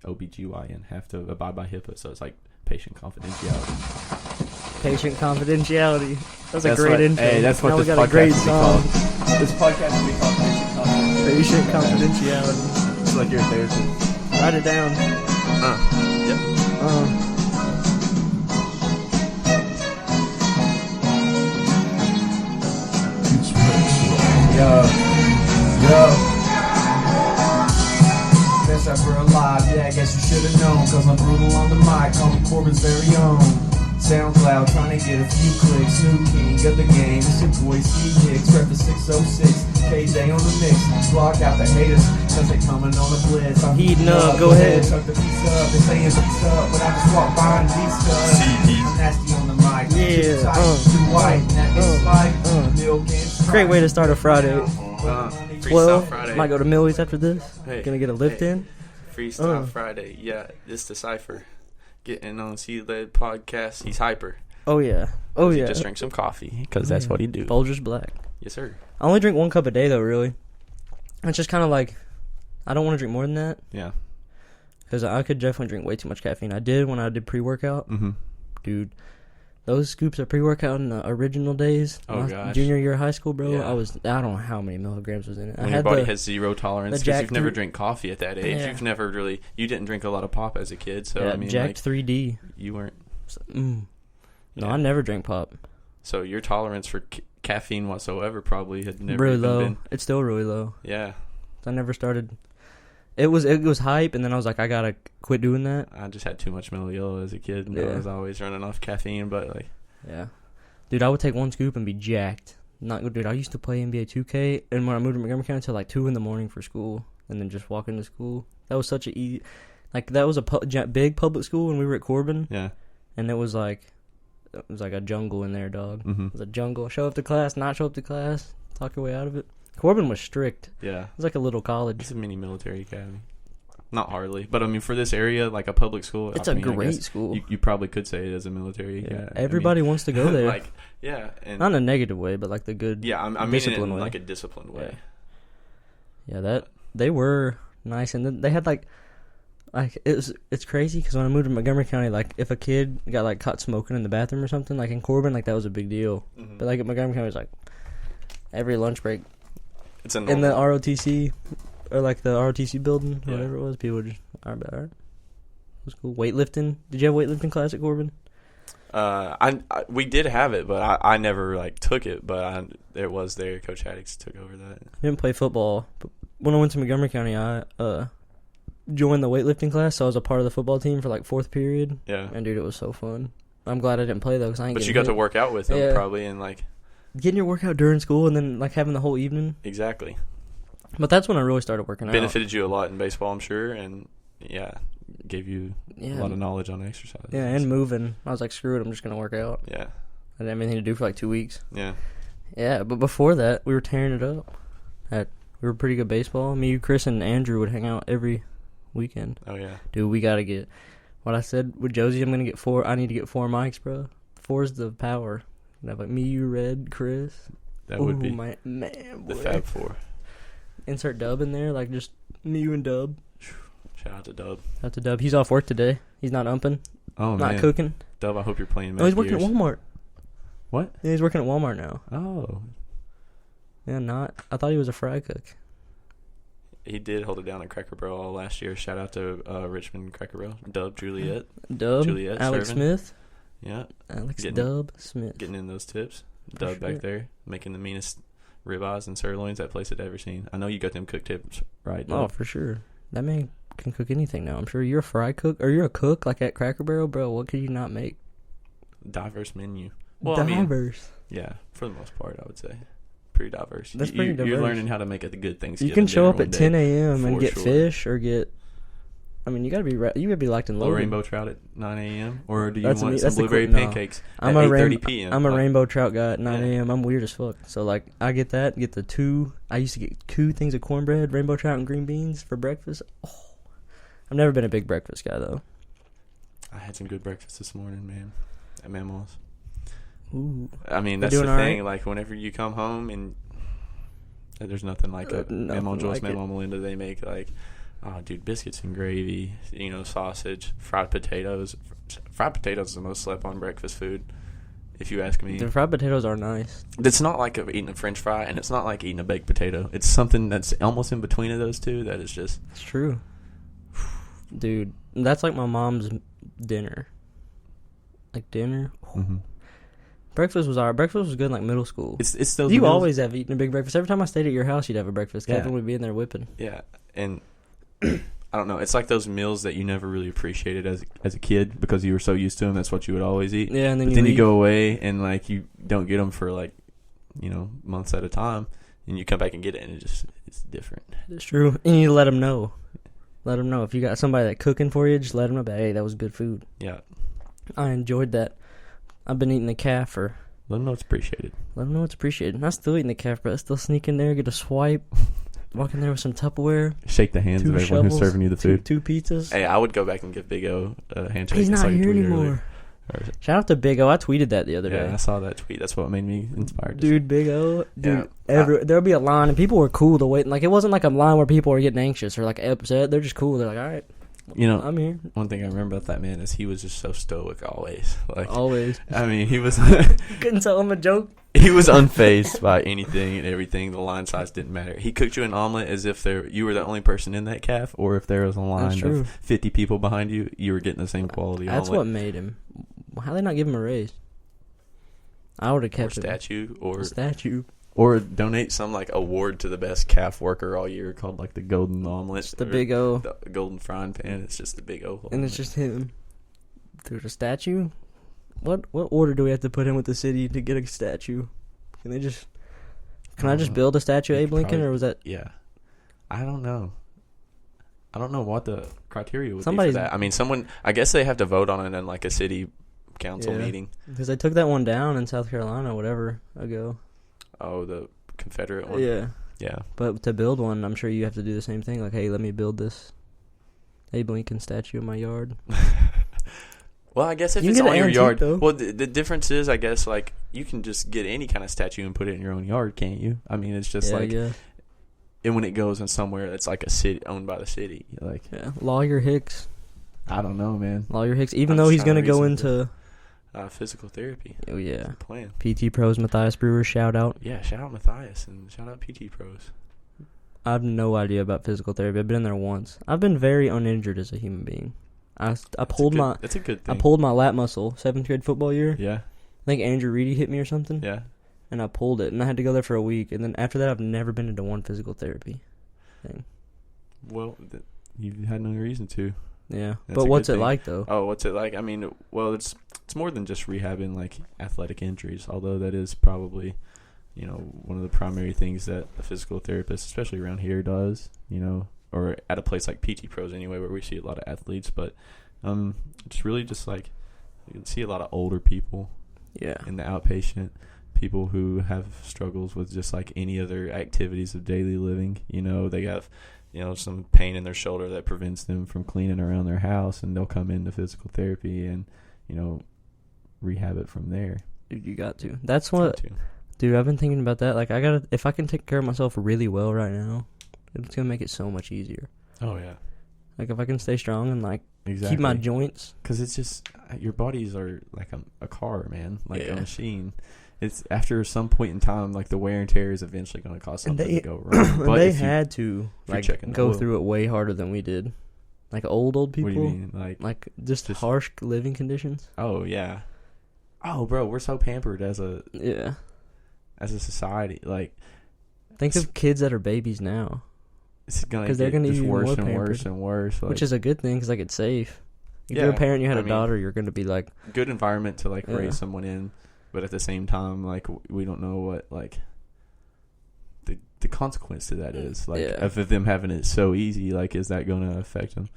OBGYN have to abide by HIPAA, so it's like patient confidentiality. Patient confidentiality. That's a great intro. Hey, that's what this podcast will be called. This podcast will be called Patient confidentiality. It's like your therapist. Write it down. Yep. Yo. Guess that we're alive, yeah, I guess you should've known. Cause I'm brutal on the mic, call me Corbin's very own. SoundCloud, trying to get a few clicks. New king of the game, it's your boy C. Hicks. Rep for 606, KJ on the mix. Block out the haters, cause they coming on the blitz. I'm heating up, go ahead. Chuck the piece up, they saying peace up, but I just walk by and beat stuff. I'm nasty on the mic, yeah, too white, that is like milk and great way to start a Friday. Freestyle Friday. Might go to Millie's after this. Hey, Gonna get a lift in. Freestyle Friday. Yeah, this Decipher. Getting on CLED podcast. He's hyper. Oh, yeah. Oh, He yeah. just drank some coffee because that's what he do. Folgers Black. Yes, sir. I only drink 1 cup a day, though, really. It's just kind of like, I don't want to drink more than that. Yeah. Because I could definitely drink way too much caffeine. I did when I did pre-workout. Mm-hmm. Dude, those scoops of pre-workout in the original days. Oh, my gosh. Junior year of high school, bro. Yeah. I don't know how many milligrams was in it. When your body has zero tolerance because you've never drank coffee at that age. Yeah. You've never really, you didn't drink a lot of pop as a kid. So, yeah, I mean, Jacked 3D. You weren't. No, Yeah. I never drank pop. So your tolerance for caffeine whatsoever probably had never really even low. been. It's still really low. Yeah. I never started. It was hype, and then I was like, I gotta quit doing that. I just had too much Mellow Yellow as a kid, and Yeah. I was always running off caffeine. But like, Yeah, dude, I would take 1 scoop and be jacked. Dude, I used to play NBA 2K, and when I moved to Montgomery County, until like 2 in the morning for school, and then just walk into school. That was such a easy, like that was a big public school when we were at Corbin. yeah. And it was like a jungle in there, dog. Mm-hmm. It was a jungle. Show up to class, not show up to class, talk your way out of it. Corbin was strict. Yeah. It was like a little college. It's a mini military academy. Not hardly, but I mean, for this area, like a public school, It's I a mean, I great guess school. You probably could say it as a military. Yeah. I Everybody mean, wants to go there. like, yeah, and Not in a negative way, but like the good. yeah, I mean, disciplined in way. like a disciplined way. Yeah, that they were nice, and then they had like it's crazy because when I moved to Montgomery County, like if a kid got like caught smoking in the bathroom or something, like in Corbin, like that was a big deal. Mm-hmm. But like at Montgomery County, it was like every lunch break It's a in the normal. ROTC or like the ROTC building, Yeah. whatever it was, people would just all right. It was cool. Weightlifting. Did you have weightlifting class at Corbin? We did have it, but I never like took it. But it was there. Coach Haddix took over that. I didn't play football, but when I went to Montgomery County, I joined the weightlifting class, so I was a part of the football team for like 4th period. Yeah, And dude, it was so fun. I'm glad I didn't play though, because I ain't. but you getting got to hit. work out with them Yeah. probably, and like Getting your workout during school and then like having the whole evening. exactly But that's when I really started working out. benefited you a lot in baseball, I'm sure, and yeah, gave you a lot of knowledge on exercise. Yeah, and moving. I was like, screw it, I'm just gonna work out. yeah, I didn't have anything to do for like 2 weeks. yeah. Yeah, but before that, we were tearing it up. We were pretty good baseball. Me, you, Chris, and Andrew would hang out every weekend. Oh yeah. Dude, we gotta get. What I said with Josie, I'm gonna get 4. I need to get 4 mics, bro. 4's the power. And have like me, you, Red, Chris. That would be man, boy. the Fab Four. Insert Dub in there, like just me, you, and Dub. Shout out to Dub. Out to Dub. He's off work today. He's not umping, Oh not man, cooking. Dub, I hope you're playing. Oh, he's working at Gears. Walmart. What? Yeah, he's working at Walmart now. Oh, Yeah, not. I thought he was a fry cook. he did hold it down at Cracker Barrel all last year. Shout out to Richmond Cracker Barrel. Dub, Juliet. Dub, Juliet Alex serving. Smith. Yeah, Alex Getting- Dub Smith. getting in those tips. For Dub sure. back there making the meanest ribeyes and sirloins that place had ever seen. I know you got them cook tips right. Oh, Dub. for sure. That man can cook anything now. I'm sure you're a fry cook, or you're a cook like at Cracker Barrel, bro. What could you not make? Diverse menu. Well, I mean, Diverse. yeah, for the most part, I would say pretty diverse. That's You- pretty You're diverse. learning how to make a good Thanksgiving. You can show dinner up one at day. 10 a.m. and for get sure. fish or get. I mean, you gotta be you gotta be locked and Little loaded. rainbow trout at 9 a.m. Or do you That's want me- some that's the blueberry cool- no. pancakes I'm at a 8:30 p.m.? I'm a Like, rainbow trout guy at 9 Yeah. a.m. I'm weird as fuck. So like, I get that. Get the 2. I used to get 2 things of cornbread, rainbow trout, and green beans for breakfast. Oh, I've never been a big breakfast guy though. I had some good breakfast this morning, man. At Mama's. Ooh. I mean, They're that's the doing all thing. right? Like, whenever you come home and there's nothing like a Nothing Mama Joyce, like it. Mama Melinda, they make like Oh, dude, biscuits and gravy, sausage, fried potatoes. Fried potatoes is the most slept on breakfast food, if you ask me. The fried potatoes are nice. It's not like eating a French fry, and it's not like eating a baked potato. It's something that's almost in between of those two that is just... It's true. Dude, that's like my mom's dinner. Like dinner? Mm-hmm. Breakfast was alright. Breakfast was good in like middle school. It's those You meals- always have eaten a big breakfast. Every time I stayed at your house, you'd have a breakfast. Yeah. Kevin would be in there whipping. Yeah, and I don't know. It's like those meals that you never really appreciated as a kid because you were so used to them. That's what you would always eat. Yeah, and then But then you leave. go away and like you don't get them for like months at a time, and you come back and get it, and it's different. It's true. And you let them know. Let them know. If you got somebody that cooking for you, just let them know, hey, that was good food. Yeah, I enjoyed that. I've been eating the calf for... let them know it's appreciated. Let them know it's appreciated. I'm still eating the calf, but I still sneak in there, get a swipe, walk in there with some Tupperware, Shake the hands 2 of everyone who's shovels, serving you the food. two pizzas. Hey, I would go back and give Big O a handshake. He's just not like I here tweeted anymore. earlier. Shout out to Big O. I tweeted that the other Yeah, day. I saw that tweet. That's what made me inspired. Dude, Big O. Dude, Yeah. there'll be a line, and people were cool to wait. Like, it wasn't like a line where people were getting anxious or like upset. They're just cool. They're like, all right, I'm here. One thing I remember about that man is he was just so stoic always. Like, Always. I mean, he was Couldn't tell him a joke. he was unfazed by anything and everything. The line size didn't matter. He cooked you an omelet as if you were the only person in that calf, or if there was a line true. of 50 people behind you, you were getting the same quality That's omelet. what made him. How they not give him a raise? I would have Or kept him. statue, Statue. or donate some like award to the best calf worker all year called like the golden omelet, The or Big O. the golden frying pan. It's just the Big O. And it's just him. There's a statue? What order do we have to put in with the city to get a statue? Can I just build a statue of They Abe could Lincoln, probably- or was that... Yeah, I don't know. I don't know what the criteria would Somebody's- be for that. I mean, I guess they have to vote on it in like a city council Yeah. meeting. Because they took that one down in South Carolina, whatever, ago. Oh, the Confederate one. Yeah. Yeah. But to build one, I'm sure you have to do the same thing. Like, hey, let me build this Abe Lincoln statue in my yard. Well, I guess if You it's can get on an your antique, yard. though. Well, the difference is, I guess, like you can just get any kind of statue and put it in your own yard, can't you? I mean, it's just Yeah, like, yeah. and when it goes in somewhere that's like a city owned by the city, like Yeah. Lawyer Hicks. I don't know, man. Lawyer Hicks. Even I'm though just he's going to trying to go reason into... Physical therapy. Oh, yeah. That's the plan. PT Pros, Matthias Brewer, shout out. Yeah, shout out Matthias and shout out PT Pros. I have no idea about physical therapy. I've been in there once. I've been very uninjured as a human being. I pulled That's a good thing. I pulled my lat muscle 7th grade football year. Yeah, I think Andrew Reedy hit me or something. yeah. And I pulled it, and I had to go there for a week. And then after that, I've never been into one physical therapy thing. Well, you had no reason to. Yeah, That's but a what's good it thing. like though? Oh, what's it like? I mean, well, it's more than just rehabbing like athletic injuries, although that is probably, one of the primary things that a physical therapist, especially around here, does. Or at a place like PT Pros anyway, where we see a lot of athletes. But it's really just like you can see a lot of older people Yeah, in the outpatient, people who have struggles with just like any other activities of daily living. They have some pain in their shoulder that prevents them from cleaning around their house, and they'll come into physical therapy and rehab it from there. dude, you got to. That's what, dude. I've been thinking about that. Like, if I can take care of myself really well right now, it's gonna make it so much easier. Oh yeah, Like, if I can stay strong and like exactly. keep my joints. Because it's just your bodies are like a car, man, like Yeah. a machine. It's after some point in time, like the wear and tear is eventually going to cause something to go wrong. But they if you- had to you're checking the go oil. through it way harder than we did. Like old people. What do you mean? Like just Just- harsh living conditions. Oh yeah. Oh, bro, we're so pampered as a Yeah. society. Like Think of kids that are babies now, it's gonna 'Cause get they're gonna just be worse more and pampered. worse and worse. Like, which is a good thing because like it's safe. If Yeah, you're a parent, you had I a mean- daughter, you're gonna be like, good environment to like Yeah. raise someone in, but at the same time, like we don't know what like the consequence to that is. Like Yeah. of them having it so easy, like is that going to affect them?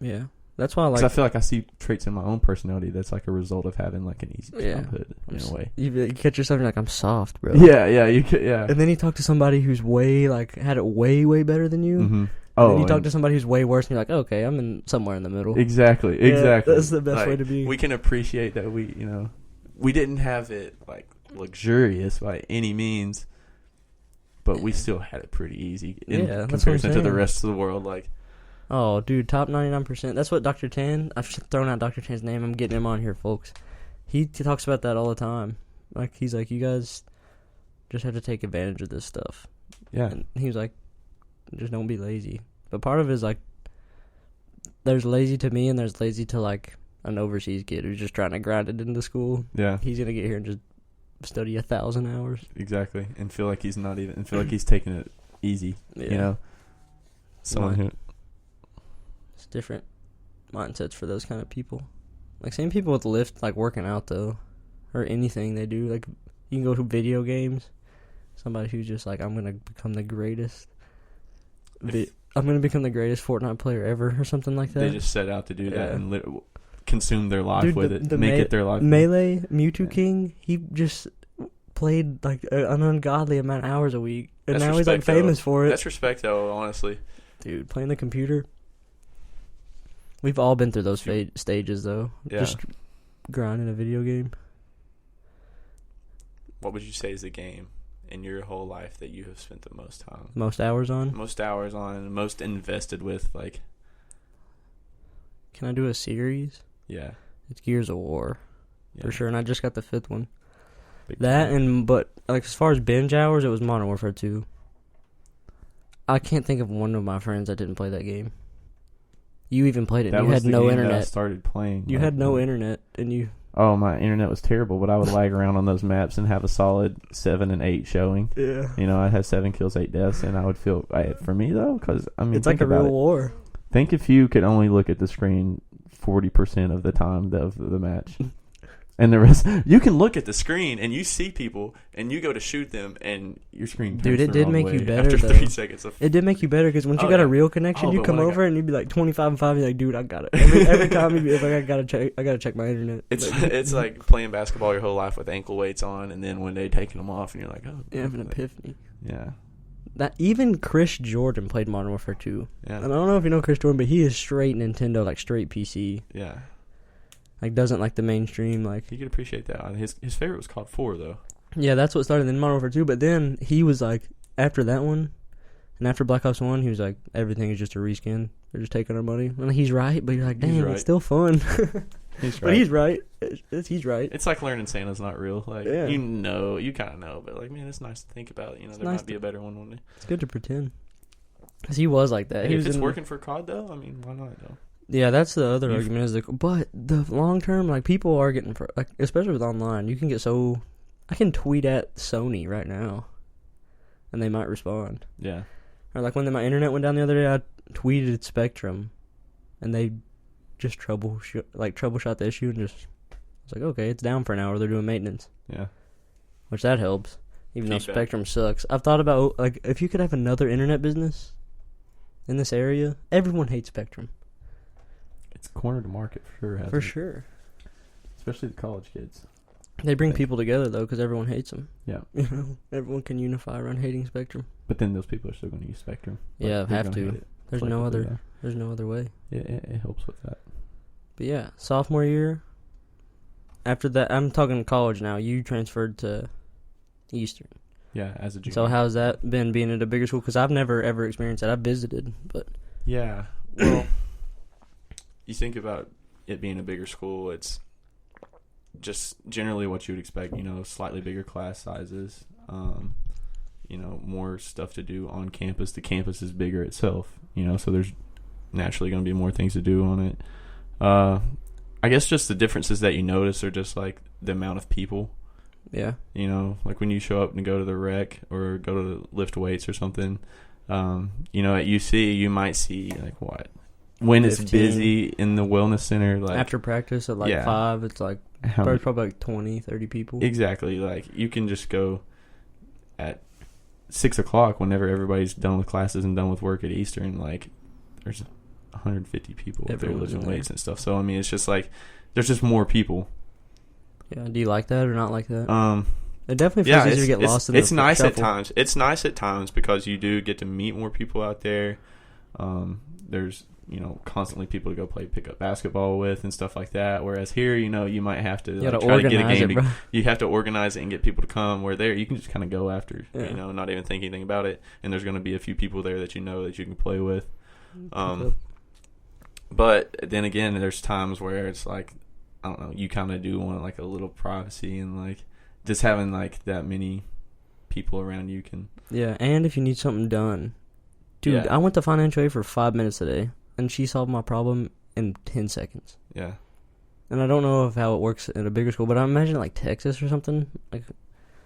yeah. That's why I Because like. I feel like I see traits in my own personality that's like a result of having like an easy Yeah. childhood in a way. You catch yourself, you're like, I'm soft, bro. Yeah, you could, yeah. And then you talk to somebody who's way like had it way better than you. Mm-hmm. And Oh, then you talk and- to somebody who's way worse, and you're like, okay, I'm in somewhere in the middle. exactly. Yeah, that's the best way to be. We can appreciate that we didn't have it like luxurious by any means, but we Yeah. still had it pretty easy in Yeah, that's what I'm comparison to the saying. rest of the world. Like, Oh, dude, top 99%. That's what Dr. Tan. I've thrown out Dr. Tan's name. I'm getting him on here, folks. He talks about that all the time. Like, he's like, you guys just have to take advantage of this stuff. Yeah. And he was like, just don't be lazy. But part of it is like, there's lazy to me and there's lazy to like an overseas kid who's just trying to grind it into school. Yeah. He's gonna get here and just study 1,000 hours. Exactly. And feel like he's taking it easy. Yeah. You know? Someone who It's different mindsets for those kind of people. Like, same people with lift, like working out though, or anything they do. Like, you can go to video games. Somebody who's just like, I'm gonna become the greatest. I'm gonna become the greatest Fortnite player ever, or something like that. they just set out to do that and consume their life with it, make it their life. Melee Mewtwo King, he just played like an ungodly amount of hours a week, and That's now he's like famous for it. That's respect, though. Honestly, Dude, playing the computer. We've all been through those stages, though. Yeah. Just grinding a video game. what would you say is the game in your whole life that you have spent the most time, Most hours on? most invested with? Like, Can I do a series? yeah, It's Gears of War. yeah. For sure, and I just got the 5th one. Big That time. but like as far as binge hours, it was Modern Warfare 2. I can't think of one of my friends that didn't play that game. You even played it. That And you was had the no game that I internet. started playing. You like, had no internet, and you. Oh, my internet was terrible, but I would lag around on those maps and have a solid 7 and 8 showing. Yeah. You know, I'd have 7 kills, 8 deaths, and I would feel for me though, because I mean, It's like a real war. Think if you could only look at the screen 40% of the time of the match. And the rest, you can look at the screen and you see people and you go to shoot them and your screen turns Dude, it the did wrong make way you better, after though. 3 seconds. It did make you better because once you Oh, got a yeah. real connection, Oh, you but come when I over got- and you'd be like 25 and 5. You're like, dude, I got it. Every time you'd be like, I gotta check my internet. It's like playing basketball your whole life with ankle weights on, and then one day taking them off, and you're like, oh, You have an epiphany. yeah, That even Chris Jordan played Modern Warfare 2. yeah, And I don't know if you know Chris Jordan, but he is straight Nintendo, like straight PC. yeah. Like doesn't like the mainstream. Like You could appreciate that. His favorite was called 4 though. yeah, that's what started in Modern Warfare 2. But then he was like, after that one, and after Black Ops 1, he was like, everything is just a reskin. They're just taking our money. And he's right, but you're like, He's damn, right. it's still fun. He's But he's right. He's right. It's like learning Santa's not real. Like Yeah. you kind of know, but like, man, it's nice to think about. You know, It's there nice might be a better one day. It's good to pretend. Because he was like that. Hey, He if was it's in- working for COD though, I mean, why not though? Yeah, that's the other You've- argument is but the long term, like people are getting, like especially with online, you can get so. I can tweet at Sony right now, and they might respond. Yeah. Or like when my internet went down the other day, I tweeted Spectrum, and they just troubleshot the issue and just. I was like, okay, it's down for an hour. They're doing maintenance, Yeah. which that helps. Even though Feedback. Spectrum sucks, I've thought about like if you could have another internet business in this area, everyone hates Spectrum It's cornered the market for sure. hasn't for it? sure. Especially the college kids. They bring people together though, because everyone hates them. Yeah. You know, everyone can unify around hating Spectrum. But then those people are still going to use Spectrum. Like, Yeah, they're have gonna to. hate it. There's Like, no other. yeah. There's no other way. It helps with that. But yeah, sophomore year. After that, I'm talking college now. You transferred to Eastern. Yeah, as a junior. So how's that been being at a bigger school? Because I've never ever experienced that. I've visited, but Yeah. Well, you think about it being a bigger school, it's just generally what you would expect, you know, slightly bigger class sizes, you know, more stuff to do on campus. The campus is bigger itself, you know, so there's naturally going to be more things to do on it. I guess just the differences that you notice are just like the amount of people. yeah, You know, like when you show up and go to the rec or go to lift weights or something, you know, at UC, you might see like what? When it's 15. busy in the wellness center, like after practice at like yeah. 5, it's like how many- probably like 20, 30 people. exactly, like you can just go at 6 o'clock whenever everybody's done with classes and done with work at Eastern. Like there's 150 people there Everyone's lifting in there. weights and stuff. So I mean, it's just like there's just more people. Yeah, do you like that or not like that? It definitely Yeah, feels easier to get lost in the it's nice at shuffle. times. It's nice at times because you do get to meet more people out there. There's, you know, constantly people to go play pickup basketball with and stuff like that. Whereas here, you know, you might have to You like, gotta try to get a organize game. it, bro. You have to organize it and get people to come. Where there, you can just kind of go after, Yeah. you know, not even think anything about it. And there's going to be a few people there that you know that you can play with. But then again, there's times where it's like, I don't know, you kind of do want like a little privacy, and like just having like that many people around you can. Yeah, and if you need something done, dude, Yeah. I went to financial aid for 5 minutes today, and she solved my problem in 10 seconds. Yeah. And I don't know of how it works in a bigger school, but I imagine like Texas or something. Like,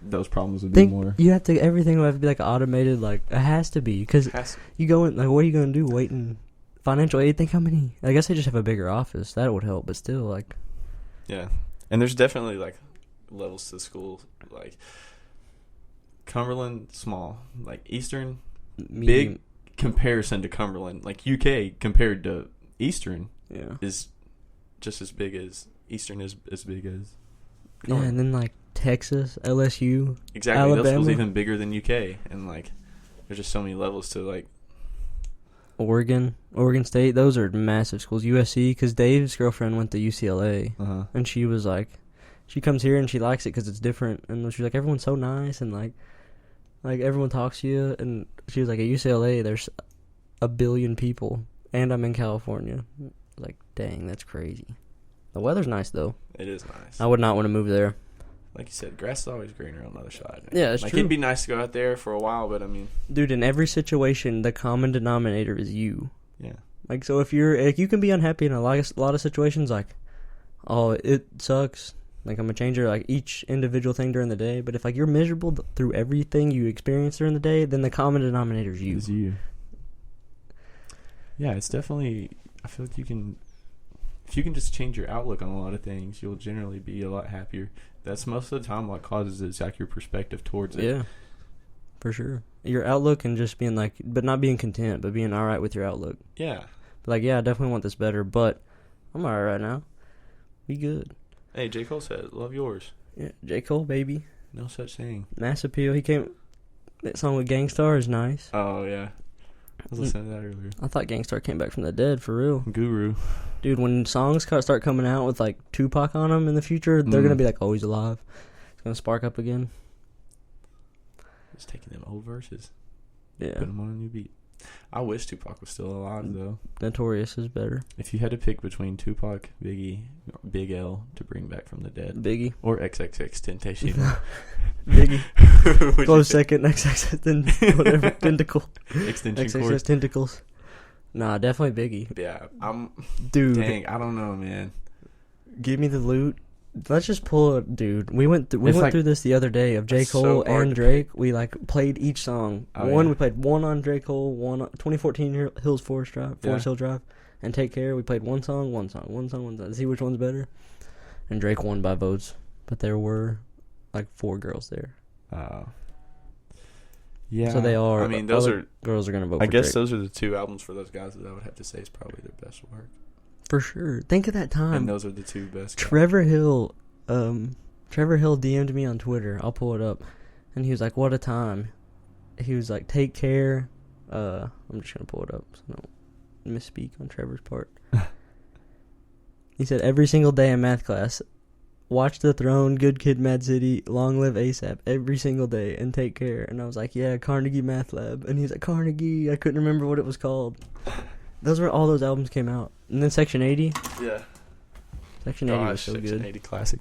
Those problems would be more. you have to, everything would have to be like automated. Like, it has to be, because you go in, like, what are you gonna do? Wait in financial aid? Think how many? I guess they just have a bigger office. That would help, but still, like. Yeah, and there's definitely like levels to school. Like Cumberland, small. Like Eastern, big comparison to Cumberland. Like UK compared to Eastern, is just as big as Eastern is as big as Cumberland. Yeah, and then like Texas, LSU, exactly. Alabama. That school's even bigger than UK, and like there's just so many levels to like. Oregon State, those are massive schools. USC, because Dave's girlfriend went to UCLA, and she was like, she comes here and she likes it because it's different, and she's like, everyone's so nice, and like everyone talks to you, and she was like, at UCLA there's 1 billion people, and I'm in California. Like, dang, that's crazy. The weather's nice though. It is nice. I would not want to move there. Like you said, grass is always greener on the other side. Man. Yeah, it's like true. it'd be nice to go out there for a while, but I mean, dude, in every situation, the common denominator is you. Yeah. Like, so if you can be unhappy in a lot of situations, like, oh, it sucks. Like, I'm a changer, like, each individual thing during the day. But if, like, you're miserable through everything you experience during the day, then the common denominator is you. Is you. Yeah, it's definitely, I feel like if you can just change your outlook on a lot of things, you'll generally be a lot happier. That's most of the time what causes it. It's like your perspective towards it. Yeah, for sure. Your outlook and just being like, but not being content, but being all right with your outlook. Yeah. Like, yeah, I definitely want this better, but I'm all right now. Be good. Hey, J. Cole said, love yours. Yeah, J. Cole, baby. No such thing. Mass Appeal. He came, that song with Gangstar is nice. Oh, yeah. I was listening to that earlier. I thought Gangstar came back from the dead, for real. Guru. Dude, when songs start coming out with, like, Tupac on them in the future, they're going to be like, oh, he's alive. It's going to spark up again. Just taking them old verses. Yeah. Put them on a new beat. I wish Tupac was still alive, though. Notorious is better. If you had to pick between Tupac, Biggie, or Big L to bring back from the dead. Biggie. Or XXX Temptation. Biggie. Close second, XXX, then whatever, tentacle. Extension XXX cord. tentacles. Nah, definitely Biggie. Yeah, Dude. Dang, I don't know, man. Give me the loot. Let's just pull it, dude. We went through this the other day of J. It's Cole so hard and to Drake. We like played each song. Oh, One yeah. we played one on J. Cole, one on 2014 Hills Forest Hill Drive, and Take Care. We played one song. See which one's better. And Drake won by votes, but there were like 4 girls there. Yeah. So they are. I mean, those are girls are gonna vote. I for guess Drake. those are the 2 albums for those guys that I would have to say is probably their best work. For sure. Think of that time. And those are the 2 best guys. Trevor Hill DM'd me on Twitter. I'll pull it up. And he was like, what a time. He was like, take care. I'm just going to pull it up so I don't misspeak on Trevor's part. He said, every single day in math class, watch The Throne, Good Kid, Mad City, Long Live ASAP, every single day, and take care. And I was like, yeah, Carnegie Math Lab. And he's like, Carnegie. I couldn't remember what it was called. Those were all those albums came out. And then Section 80. Yeah. Section 80 was so Section good. 80 classic.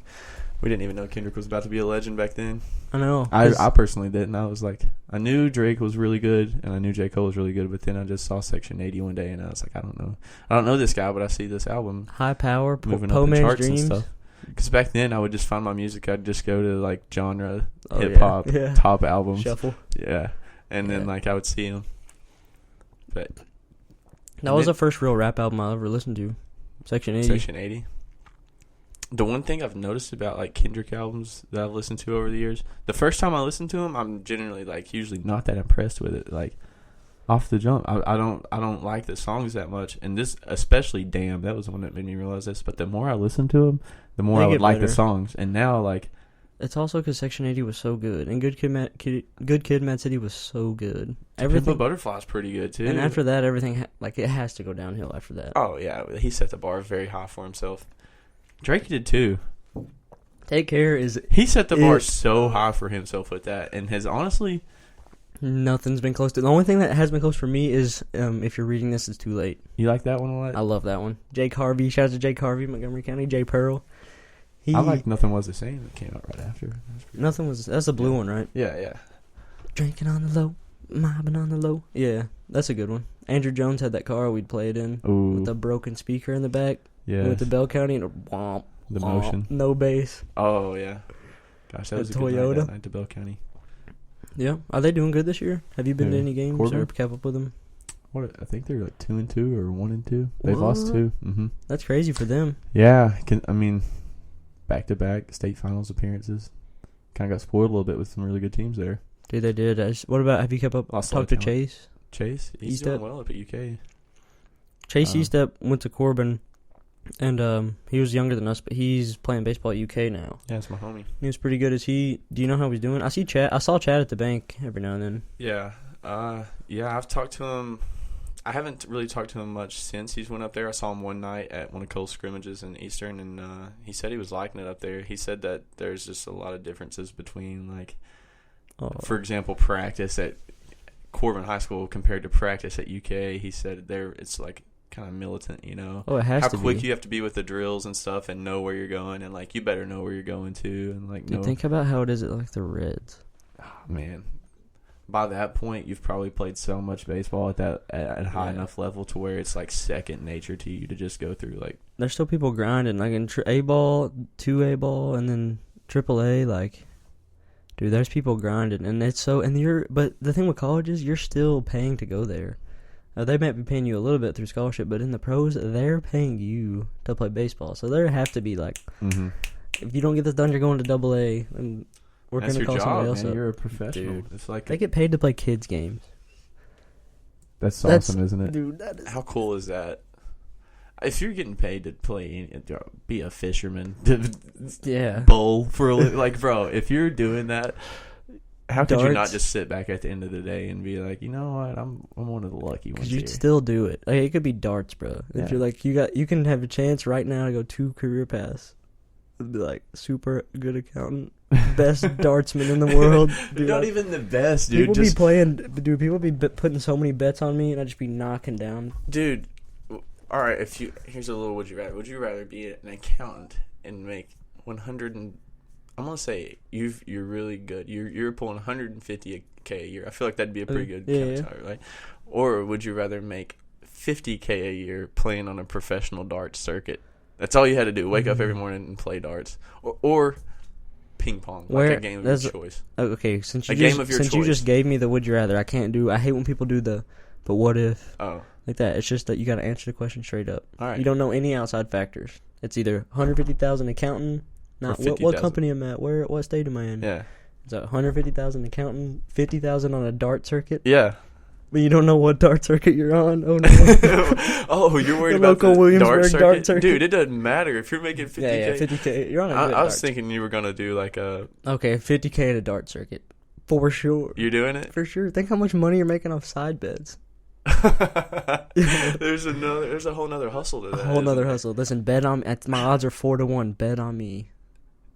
We didn't even know Kendrick was about to be a legend back then. I know. I personally didn't. I was like, I knew Drake was really good, and I knew J. Cole was really good, but then I just saw Section 80 one day, and I was like, I don't know this guy, but I see this album High Power, moving Po up the Man's charts Dreams. and stuff. Because back then, I would just find my music. I'd just go to like genre, Oh, hip hop, yeah. top albums, Shuffle. yeah, and then Yeah. like I would see them. But That was the first real rap album I ever listened to. Section 80. Section 80. The one thing I've noticed about like Kendrick albums that I've listened to over the years, the first time I listen to them, I'm generally like usually not that impressed with it. Like off the jump, I don't like the songs that much, and this especially, damn, that was the one that made me realize this. But the more I listened to them, the more They I would get like the better. songs, and now like It's also because Section 80 was so good, and Good Kid, Mad City was so good. Everything Butterfly's pretty good too. And after that, everything it has to go downhill after that. Oh yeah, he set the bar very high for himself. Drake did too. Take Care is He set the bar so high for himself with that, and has honestly Nothing's been close to. The only thing that has been close for me is if you're reading this, it's too late. You like that one a lot? I love that one. Jake Harvey. Shout out to Jake Harvey, Montgomery County. Jay Pearl. I like Nothing Was the Same that came out right after. Nothing was. That's the blue one, right? Yeah. Drinking on the low, mobbing on the low. Yeah, that's a good one. Andrew Jones had that car we'd play it in. Ooh. With the broken speaker in the back. Yeah. With the Bell County and a womp. The womp, motion. No bass. Oh, yeah. Gosh, that was a good night that night to Bell County. Yeah. Are they doing good this year? Have you been to any games Corbin? or kept up with them? What? I think they're like 2-2 or 1-2. They've lost 2. Mm-hmm. That's crazy for them. Yeah. Back-to-back state finals appearances. Kind of got spoiled a little bit with some really good teams there. Dude, they did. What about, have you kept up? Talked to Chase? Chase? He's doing well up at UK. Chase Estep went to Corbin, and he was younger than us, but he's playing baseball at UK now. Yeah, it's my homie. He was pretty good. Do you know how he's doing? I saw Chad at the bank every now and then. Yeah. I've talked to him. I haven't really talked to him much since he's went up there. I saw him one night at one of Cole's scrimmages in Eastern, and he said he was liking it up there. He said that there's just a lot of differences between, like, for example, practice at Corbin High School compared to practice at UK. He said it's like kind of militant, you know. Oh, it has to be. How quick you have to be with the drills and stuff, and know where you're going, and like you better know where you're going to, and like. Dude, think about how it is at like the Reds. Oh, man. By that point, you've probably played so much baseball at high enough level to where it's like second nature to you to just go through like. There's still people grinding like in A-ball, 2A ball, and then AAA. Like, dude, there's people grinding, and it's so. But the thing with college is you're still paying to go there. They might be paying you a little bit through scholarship, but in the pros, they're paying you to play baseball. So there have to be like, if you don't get this done, you're going to AA, and we're going to call somebody else up. You're a professional. Dude, it's like they get paid to play kids games. That's awesome, isn't it? Dude, how cool is that? If you're getting paid to play, be a fisherman, bowl for a like, bro. If you're doing that. How could you not just sit back at the end of the day and be like, you know what, I'm one of the lucky ones? Because you'd still do it. Like, it could be darts, bro. If you're like, you can have a chance right now to go 2 career paths. It'd be like super good accountant, best dartsman in the world. Dude, not even the best, dude. People be putting so many bets on me, and I'd just be knocking down. Dude, all right. Here's a little would you rather? Would you rather be an accountant and make 100 and I'm gonna say you're really good. You're pulling 150K a year. I feel like that'd be a pretty good salary, right? Or would you rather make 50K a year playing on a professional darts circuit? That's all you had to do. Wake up every morning and play darts, or ping pong, like a game of your choice. Okay, since you just gave me the would you rather, I can't do. I hate when people do the, but what if? Oh, like that. It's just that you got to answer the question straight up. All right. You don't know any outside factors. It's either 150,000 accountant. Not what company I'm at. What state am I in? Yeah. Is that 150,000 accountant, 50,000 on a dart circuit? Yeah. But you don't know what dart circuit you're on. Oh no. Oh, you're worried about the Williamsburg dart circuit? Dude, it doesn't matter if you're making 50K. Yeah, 50K. You're on a good I was thinking you were gonna do like a 50K at a dart circuit for sure. You're doing it for sure. Think how much money you're making off side bets. There's a whole nother hustle to that. A whole nother hustle. Listen, bet on. My odds are 4-1. Bet on me.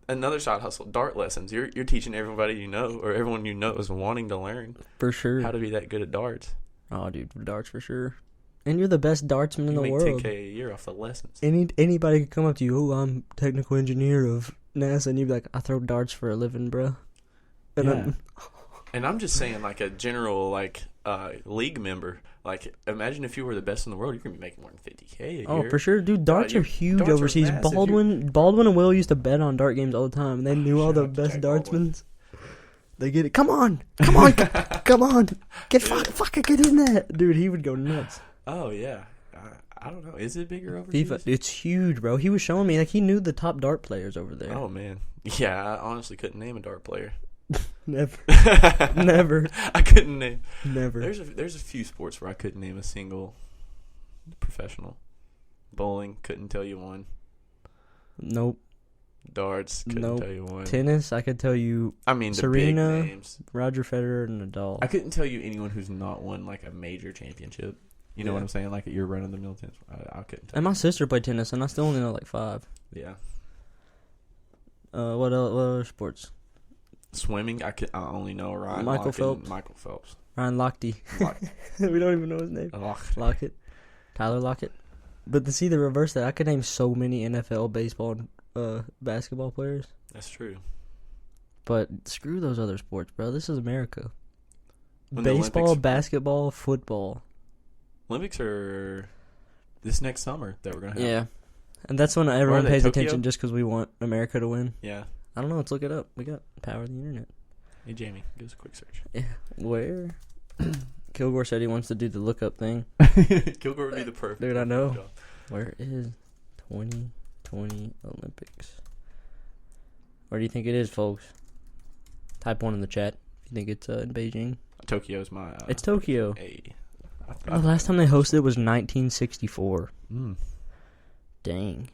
Another side hustle, dart lessons. You're teaching everybody you know, or everyone you know is wanting to learn. For sure. How to be that good at darts. Oh, dude, darts for sure. And you're the best dartsman in the world. You make 10K a year off the lessons. Anybody could come up to you, oh, I'm technical engineer of NASA, and you'd be like, I throw darts for a living, bro. And and I'm just saying, like, a general, like, league member. Like, imagine if you were the best in the world, you're going to be making more than 50K a year. Oh, for sure. Dude, darts are huge overseas. Baldwin and Will used to bet on dart games all the time, and they knew all the best dartsmen. They get it. Come on. Come on. Get in that. Dude, he would go nuts. Oh, yeah. I don't know. Is it bigger overseas? FIFA, it's huge, bro. He was showing me, like, he knew the top dart players over there. Oh, man. Yeah, I honestly couldn't name a dart player. Never. I couldn't name. Never. There's a few sports where I couldn't name a single professional. Bowling, couldn't tell you one. Nope. Darts, couldn't tell you one. Tennis, I could tell you. I mean, Serena, the big names. Roger Federer, and Nadal. I couldn't tell you anyone who's not won like a major championship. You know what I'm saying? Like you're running the mill tennis. I couldn't. And my sister played tennis, and I still only know like 5. Yeah. What other sports? Swimming, I only know Ryan Michael Lochte Phelps. and Michael Phelps. Ryan Lochte. We don't even know his name. Lockett. Tyler Lockett. But to see the reverse of that, I could name so many NFL, baseball, and basketball players. That's true. But screw those other sports, bro. This is America. When the Baseball, Olympics- basketball, football. Olympics are this next summer that we're gonna have. Yeah. And that's when everyone they, pays Tokyo? attention just because we want America to win. Yeah. I don't know. Let's look it up. We got power of the internet. Hey Jamie, give us a quick search. Yeah. Where? Kilgore said he wants to do the lookup thing. Kilgore would be the perfect. Dude, I know. job. Where is 2020 Olympics? Where do you think it is, folks? Type 1 in the chat if you think it's in Beijing. Tokyo's my. It's Tokyo. Hey. The last time they hosted was 1964. Mm. Dang.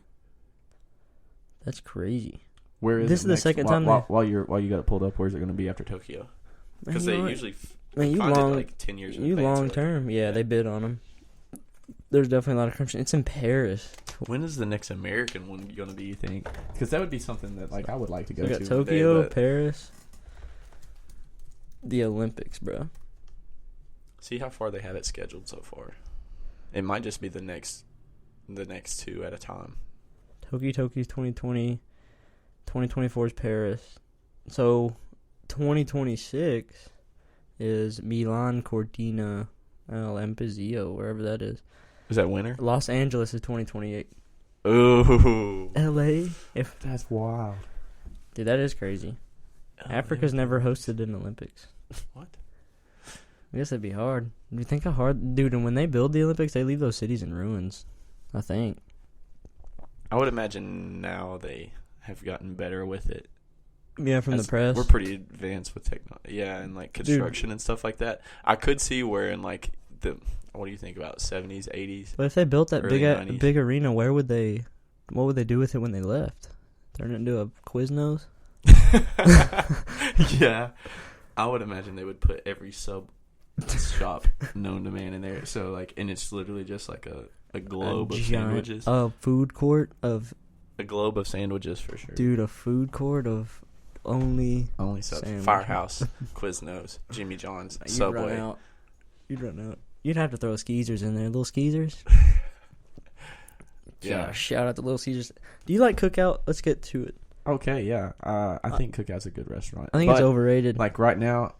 That's crazy. Where is This it is the next? second while, time while you got it pulled up, where's it going to be after Tokyo? Because they usually you find long, it like 10 years in you advance, long like- term. Yeah, they bid on them. There's definitely a lot of corruption. It's in Paris. When is the next American one going to be, you think? Because that would be something that like I would like to go We to. got one Tokyo, day, but Paris. The Olympics, bro. see how far they have it scheduled so far. It might just be the next two at a time. Tokyo's 2020. 2024 is Paris. So 2026 is Milan Cortina Lampazio, wherever that is. Is that winter? Los Angeles is 2028. Ooh. LA? That's wild. Dude, that is crazy. Africa's never hosted an Olympics. What? I guess that'd be hard. Do you think how hard... Dude, and when they build the Olympics, they leave those cities in ruins. I think. I would imagine now they have gotten better with it. Yeah, from the press. We're pretty advanced with technology. Yeah, and like construction and stuff like that. I could see where in like the... What do you think about 70s, 80s? But if they built that early 90s. big arena, what would they do with it when they left? Turn it into a Quiznos? Yeah. I would imagine they would put every sub shop known to man in there. So like, and it's literally just like a globe of sandwiches. A food court of... A globe of sandwiches for sure. Dude, a food court of only subs. sandwiches. Firehouse, Quiznos, Jimmy John's, Subway. You'd run out. You'd have to throw skeezers in there. Little skeezers. Yeah. Shout out to Little Caesars. Do you like Cookout? Let's get to it. Okay, yeah. I think Cookout's a good restaurant. I think it's overrated. Like right now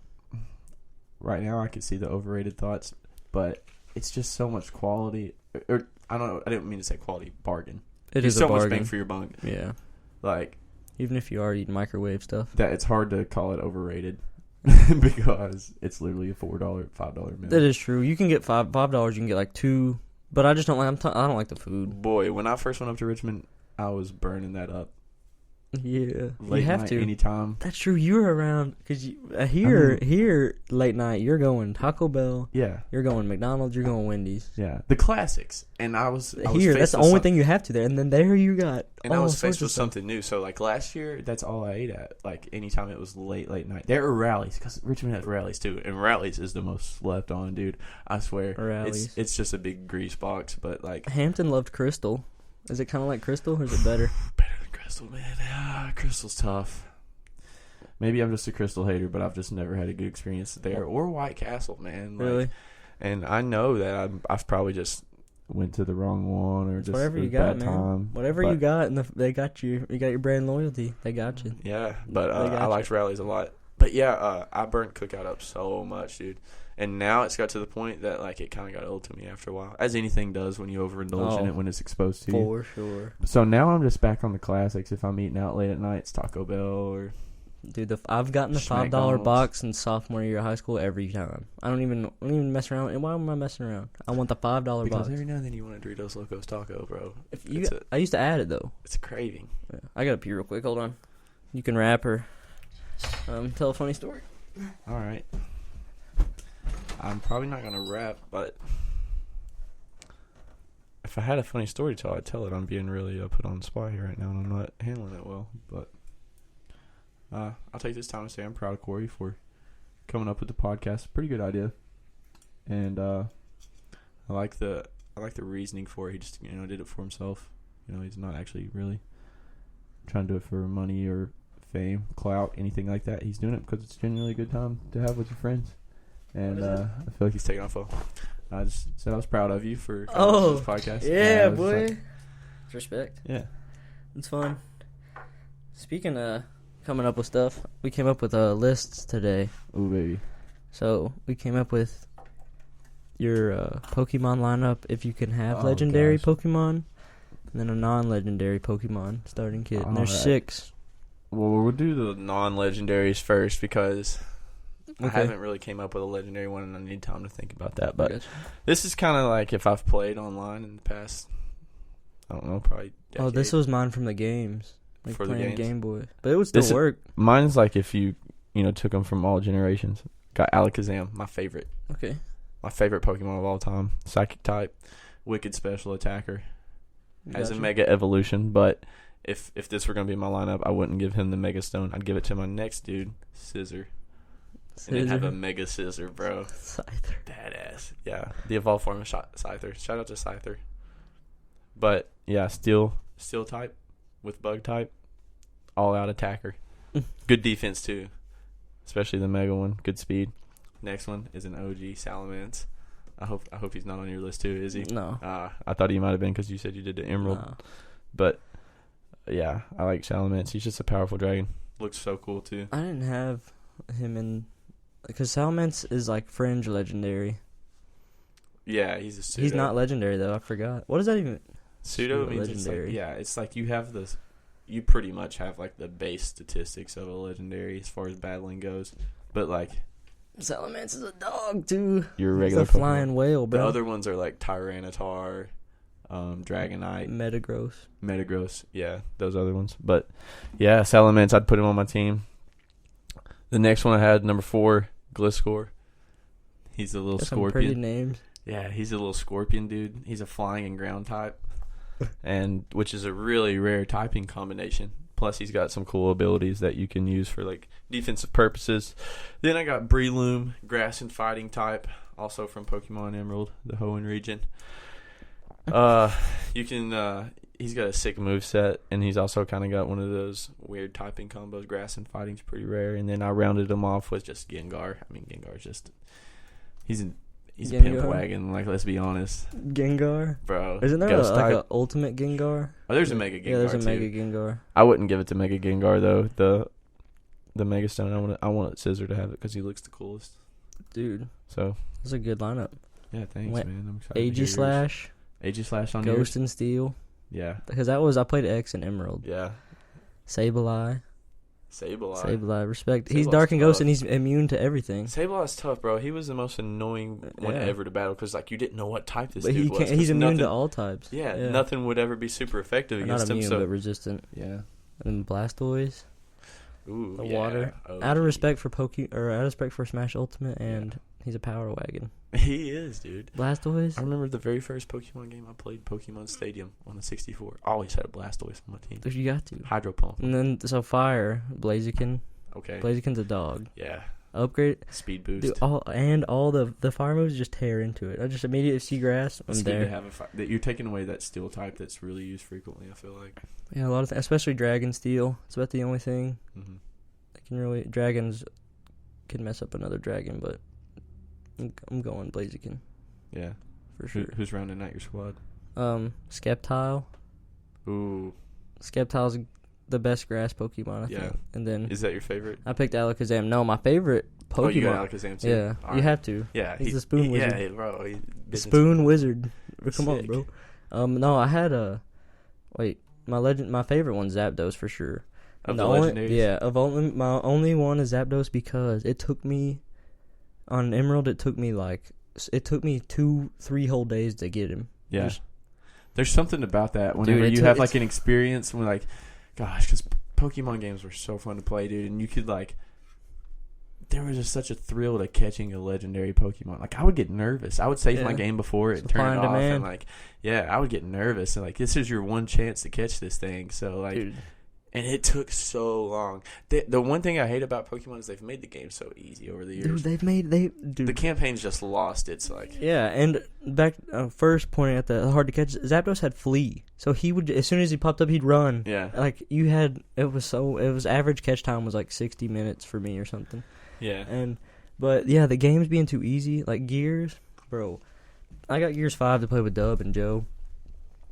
I can see the overrated thoughts, but it's just so much quality. Or I don't know. I didn't mean to say quality. Bargain. It It's is so a bargain. much bang for your buck. Yeah. Like Even if you are eating microwave stuff. that, it's hard to call it overrated because it's literally a $5 meal. That is true. You can get $5. You can get like two, but I just don't like. I don't like the food. Boy, when I first went up to Richmond, I was burning that up. Yeah, Late you have night, to. anytime. That's true. You're around because here late night. You're going Taco Bell. Yeah, You're going McDonald's. You're going Wendy's. yeah, the classics. And I was Here, faced that's the with only thing you have to there. And then there you got. And I was all faced sorts with of stuff. something new. So, like, last year, that's all I ate at. Like, anytime it was late night. There are rallies, because Richmond has rallies, too. And rallies is the most slept on, dude. I swear. Rallies. It's just a big grease box, but, like... Hampton loved Crystal. Is it kind of like Crystal, or is it better? Better than Crystal, man. Crystal's tough. Maybe I'm just a Crystal hater, but I've just never had a good experience there. Or White Castle, man. Like, Really? And I know that I've probably just... went to the wrong one, or just Whatever a you got, bad man. time. Whatever you got, and they got you. You got your brand loyalty. They got you. Yeah, but They got I you. liked rallies a lot. But yeah, I burnt Cookout up so much, dude. And now it's got to the point that like it kind of got old to me after a while, as anything does when you overindulge in it when it's exposed to you. For sure. So now I'm just back on the classics. If I'm eating out late at night, it's Taco Bell or... Dude, I've gotten the $5 McDonald's. box in sophomore year of high school every time. I don't even mess around. And why am I messing around? I want the $5 Because box. every now and then you want a Doritos Locos Taco, bro. I used to add it though. It's a craving. Yeah. I gotta pee real quick. Hold on. You can rap or tell a funny story. All right. I'm probably not going to rap, but if I had a funny story to tell, I'd tell it. I'm being really put on the spot here right now, and I'm not handling it well. But I'll take this time to say I'm proud of Corey for coming up with the podcast. Pretty good idea. And I like the reasoning for it. He just did it for himself. He's not actually really trying to do it for money or fame, clout, anything like that. He's doing it because it's genuinely a good time to have with your friends. And I feel like he's taking off well. I just said I was proud of you for coming to this podcast. Yeah, was boy. like, Respect. yeah. It's fun. Speaking of coming up with stuff, we came up with lists today. Ooh, baby. So we came up with your Pokemon lineup if you can have Oh, legendary gosh. Pokemon, and then a non-legendary Pokemon starting kit. And there's Alright. 6. Well, we'll do the non-legendaries first because I Okay. haven't really came up with a legendary one, and I need time to think about that. But Gotcha. this is kind of like if I've played online in the past, I don't know, probably decade. Oh, this was mine from the games. Like For the playing games? Game Boy. But it would still This is- work. Mine's like if you took them from all generations. Got Alakazam, my favorite. Okay. My favorite Pokemon of all time. Psychic type, wicked special attacker. Has a Gotcha. mega evolution, but if this were going to be my lineup, I wouldn't give him the Mega Stone. I'd give it to my next dude, Scissor. And then have a Mega Scissor, bro. Scyther. Badass. Yeah, the evolved form of Scyther. Shout out to Scyther. But, yeah, Steel type with Bug type. All-out attacker. Good defense, too. Especially the Mega one. Good speed. Next one is an OG Salamence. I hope he's not on your list, too, is he? No. I thought he might have been because you said you did the Emerald. No. But, yeah, I like Salamence. He's just a powerful dragon. Looks so cool, too. I didn't have him in... Because Salamence is like fringe legendary. Yeah, he's a pseudo. He's not legendary, though. I forgot. What does that even... Pseudo Pseudo means it's like, legendary. yeah, it's like you have this. You pretty much have like the base statistics of a legendary as far as battling goes, but like Salamence is a dog, too. your He's regular a flying Pokemon. whale, The bro. other ones are like Tyranitar, Dragonite, Metagross. Metagross. Yeah, those other ones. But yeah, Salamence, I'd put him on my team. The next one I had, number 4, Gliscor. He's a little That's some pretty scorpion. names. Yeah, he's a little scorpion dude. He's a flying and ground type, and which is a really rare typing combination. Plus, he's got some cool abilities that you can use for like defensive purposes. Then I got Breloom, grass and fighting type, also from Pokemon Emerald, the Hoenn region. You can. He's got a sick moveset, and he's also kind of got one of those weird typing combos. Grass and fighting's pretty rare, and then I rounded him off with just Gengar. I mean, Gengar's just he's a pimp Gengar? wagon. Like, let's be honest, Gengar? bro. Isn't there Ghost like type. an ultimate Gengar? Oh, there's a Mega Gengar Yeah, there's a too. Mega Gengar. I wouldn't give it to Mega Gengar though. The Mega Stone. I want Scissor to have it because he looks the coolest. Dude, So that's a good lineup. yeah, thanks, Went man. I'm excited. to hear yours. Aegislash, Aegislash on Ghost yours. and Steel. Yeah, Because I played X and Emerald. yeah. Sableye. Sableye. Respect. He's Sableye's Dark and Ghost tough. and he's immune to everything. Sableye's tough, bro. He was the most annoying one Yeah. ever to battle because like you didn't know what type this But dude he was. can't, 'cause he's immune nothing, to all types. Yeah, nothing would ever be super effective Or against not immune, him. but So resistant. yeah. And Blastoise. Ooh, The yeah. water. Oh, Out of gee. respect for out of respect for Smash Ultimate, and he's a power wagon. He is, dude. Blastoise. I remember the very first Pokemon game I played, Pokemon Stadium on the 64. I always had a Blastoise on my team. Dude, you got to. Hydro Pump. And then Fire, Blaziken. Okay. Blaziken's a dog. Yeah. Upgrade. Speed boost. Dude, all the fire moves just tear into it. I just immediately see grass. I'm It's good to there. have that you're taking away that steel type that's really used frequently. I feel like. Yeah, a lot of things, especially Dragon Steel. It's about the only thing Mm-hmm. that can really. Dragons can mess up another dragon, but I'm going Blaziken Yeah. for sure. Who's rounding out your squad? Sceptile. Ooh. Sceptile's the best grass Pokemon, I Yeah. think. And then Is that your favorite? I picked Alakazam. No, my favorite Pokemon. Oh, you got Alakazam too. Yeah, All you right. have to. Yeah, He's the spoon wizard. Yeah, bro. Spoon Wizard. Come on, Sick. bro. No, I had my favorite one's Zapdos for sure. Of And the only, legendaries? yeah, my only one is Zapdos because it took me on Emerald. It took me 2-3 whole days to get him. Yeah. Just- There's something about that whenever Dude, you have like an experience when like, gosh, because Pokemon games were so fun to play, dude, and you could like, there was just such a thrill to catching a legendary Pokemon. Like I would get nervous. I would save my Yeah. game before it, Supply turn it and off, demand. and like, yeah, I would get nervous and like this is your one chance to catch this thing. So like, Dude, And it took so long. The one thing I hate about Pokemon is they've made the game so easy over the years. Dude, The campaign's just lost. It's like yeah, and back first pointing at the hard to catch, Zapdos had Flea, so he would as soon as he popped up, he'd run. yeah, Like it was average catch time was like 60 minutes for me or something. yeah. But yeah, the game's being too easy. Like Gears, bro. I got Gears 5 to play with Dub and Joe.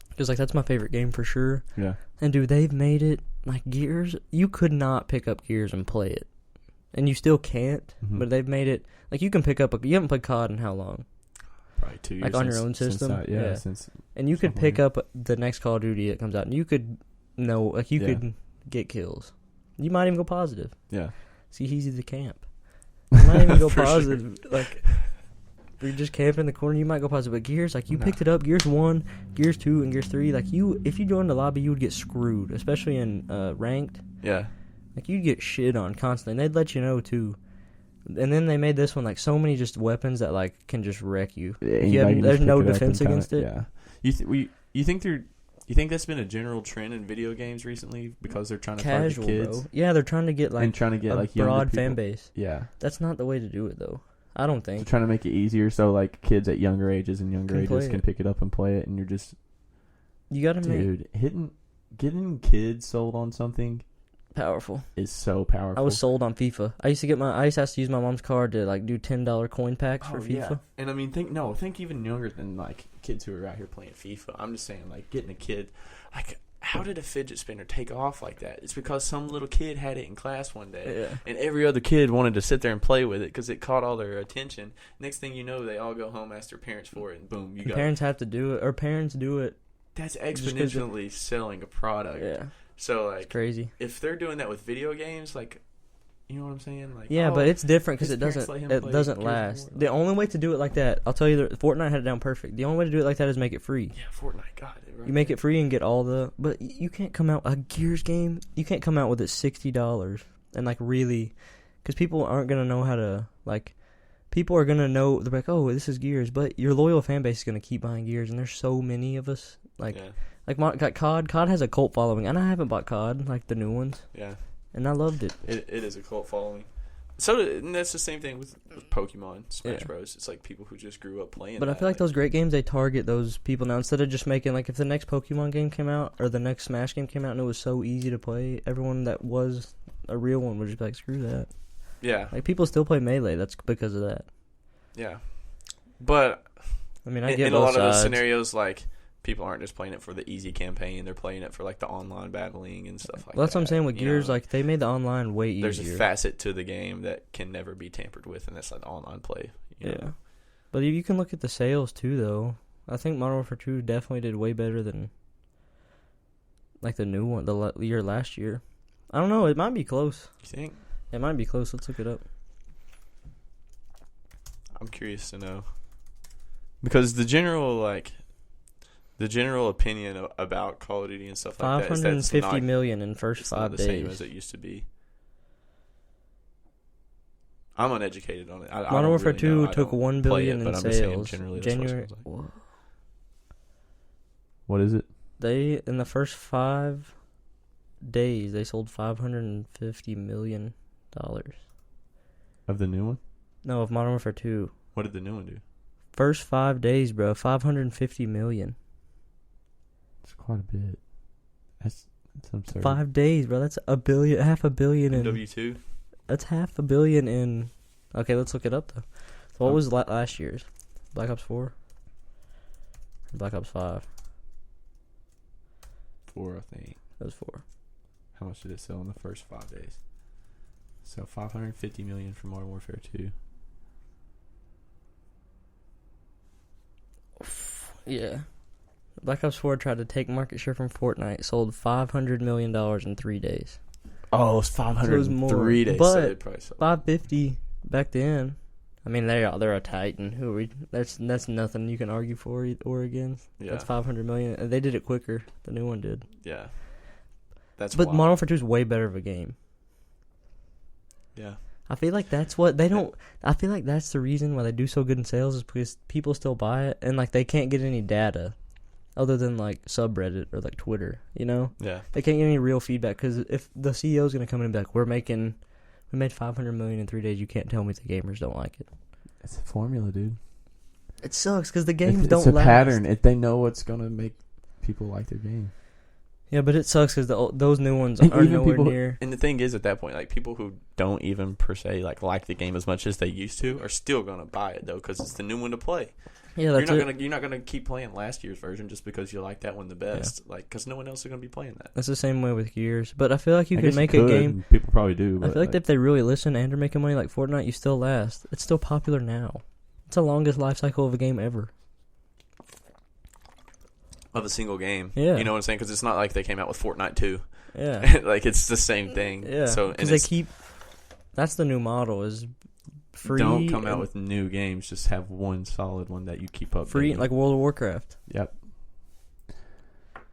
Because, like, that's my favorite game for sure. Yeah. And, dude, they've made it, like, Gears, you could not pick up Gears and play it. And you still can't, but they've made it, like, you can pick up, you haven't played COD in how long? Probably 2 years. Like, on your own system? Yeah, and you could pick up the next Call of Duty that comes out, and you could could get kills. You might even go positive. Yeah. See, Heezy the camp. You might even go For positive. Sure. Like, if you're just camping in the corner, you might go positive. But Gears, like, you picked it up, Gears 1, Gears 2, and Gears 3, like, if you joined the lobby, you would get screwed, especially in ranked. Yeah. Like, you'd get shit on constantly, and they'd let you know, too. And then they made this one, like, so many just weapons that, like, can just wreck you. There's no defense against it. Yeah. You think that's been a general trend in video games recently because they're trying to target kids? Bro. Yeah, they're trying to get, like, like broad fan base. Yeah. That's not the way to do it, though. I don't think. They're trying to make it easier so, like, kids at younger ages can pick it up and play it, and you're just... You gotta getting kids sold on something... Powerful. Is so powerful. I was sold on FIFA. I used to have to use my mom's card to, like, do $10 coin packs for FIFA. Yeah. And, I mean, think even younger than, like, kids who are out here playing FIFA. I'm just saying, like, getting a kid... Like, how did a fidget spinner take off like that? It's because some little kid had it in class one day, and every other kid wanted to sit there and play with it because it caught all their attention. Next thing you know, they all go home, ask their parents for it, and boom, you got parents have to do it, or parents do it. That's exponentially selling a product. Yeah. So, like, it's crazy. If they're doing that with video games, like, you know what I'm saying? Like, yeah, but it's different because it doesn't last. The only way to do it like that, I'll tell you, Fortnite had it down perfect. The only way to do it like that is make it free. Yeah, Fortnite got it. Right, you make it free and get all the... But you can't come out... A Gears game, you can't come out with it $60 and, like, really... Because people aren't going to know how to, like... People are going to know... They're like, oh, this is Gears. But your loyal fan base is going to keep buying Gears, and there's so many of us. Like, COD has a cult following, and I haven't bought COD, like, the new ones. Yeah. And I loved it. It is a cult following. And that's the same thing with Pokemon, Smash Bros. It's like people who just grew up playing. But I feel like those great games, they target those people now instead of just making, like, if the next Pokemon game came out or the next Smash game came out and it was so easy to play, everyone that was a real one would just be like, screw that. Yeah. Like, people still play Melee. That's because of that. Yeah. But I mean, I get in both a lot sides. of those scenarios, like, people aren't just playing it for the easy campaign. They're playing it for, like, the online battling and stuff like that. That's what I'm saying with Gears. Like, they made the online way easier. There's a facet to the game that can never be tampered with, and that's, like, the online play. You know? But you can look at the sales, too, though. I think Modern Warfare 2 definitely did way better than, like, the new one, the year last year. I don't know. It might be close. You think? It might be close. Let's look it up. I'm curious to know. Because the general opinion about Call of Duty and stuff like that is that it's $550 million in first 5 days. It's not the same as it used to be. I'm uneducated on it. Modern Warfare 2 took $1 billion in sales. January. What is it? They, in the first 5 days, they sold $550 million. Of the new one? No, of Modern Warfare 2. What did the new one do? First 5 days, bro, $550 million. That's quite a bit. That's absurd. 5 days, bro. That's half a billion in W2. That's $500 million in. Okay, let's look it up though. So what was last year's? Black Ops 4? Or Black Ops 5? 4, I think. It was 4. How much did it sell in the first 5 days? So $550 million for Modern Warfare 2. Yeah. Black Ops 4 tried to take market share from Fortnite. Sold $500 million in 3 days. Oh, it was 500 in 3 days. But so $550 back then. I mean, they're a titan. Who are we? That's nothing you can argue for or against. Yeah. That's $500 million. And they did it quicker. The new one did. Yeah. But wild. Modern Warfare 2 is way better of a game. Yeah. I feel like that's what they don't. I feel like that's the reason why they do so good in sales is because people still buy it and like they can't get any data. other than like subreddit or like Twitter. You know, Yeah. they can't get any real feedback because if the CEO is gonna come in and be like, we made 500 million in 3 days. You can't tell me the gamers don't like it. It's a formula, dude. It sucks because the games don't It's a last. pattern. If they know what's gonna make people like their game. Yeah, but it sucks because those new ones And are even nowhere people- near. And the thing is, at that point, like people who don't even per se like the game as much as they used to are still gonna buy it though because it's the new one to play. Yeah, that's You're not gonna keep playing last year's version just because you like that one the best. Like because no one else is gonna be playing that. That's the same way with Gears. But I feel like you I can guess make could, a game. People probably do. I But feel like if they really listen and are making money like Fortnite, you still last. It's still popular now. It's the longest life cycle of a game ever. of a single game. Yeah. You know what I'm saying? Because it's not like they came out with Fortnite 2. Yeah. Like, it's the same thing. Yeah. So, Because they keep... That's the new model is free. Don't come out with new games. Just have one solid one that you keep up. Free, like World of Warcraft. Yep.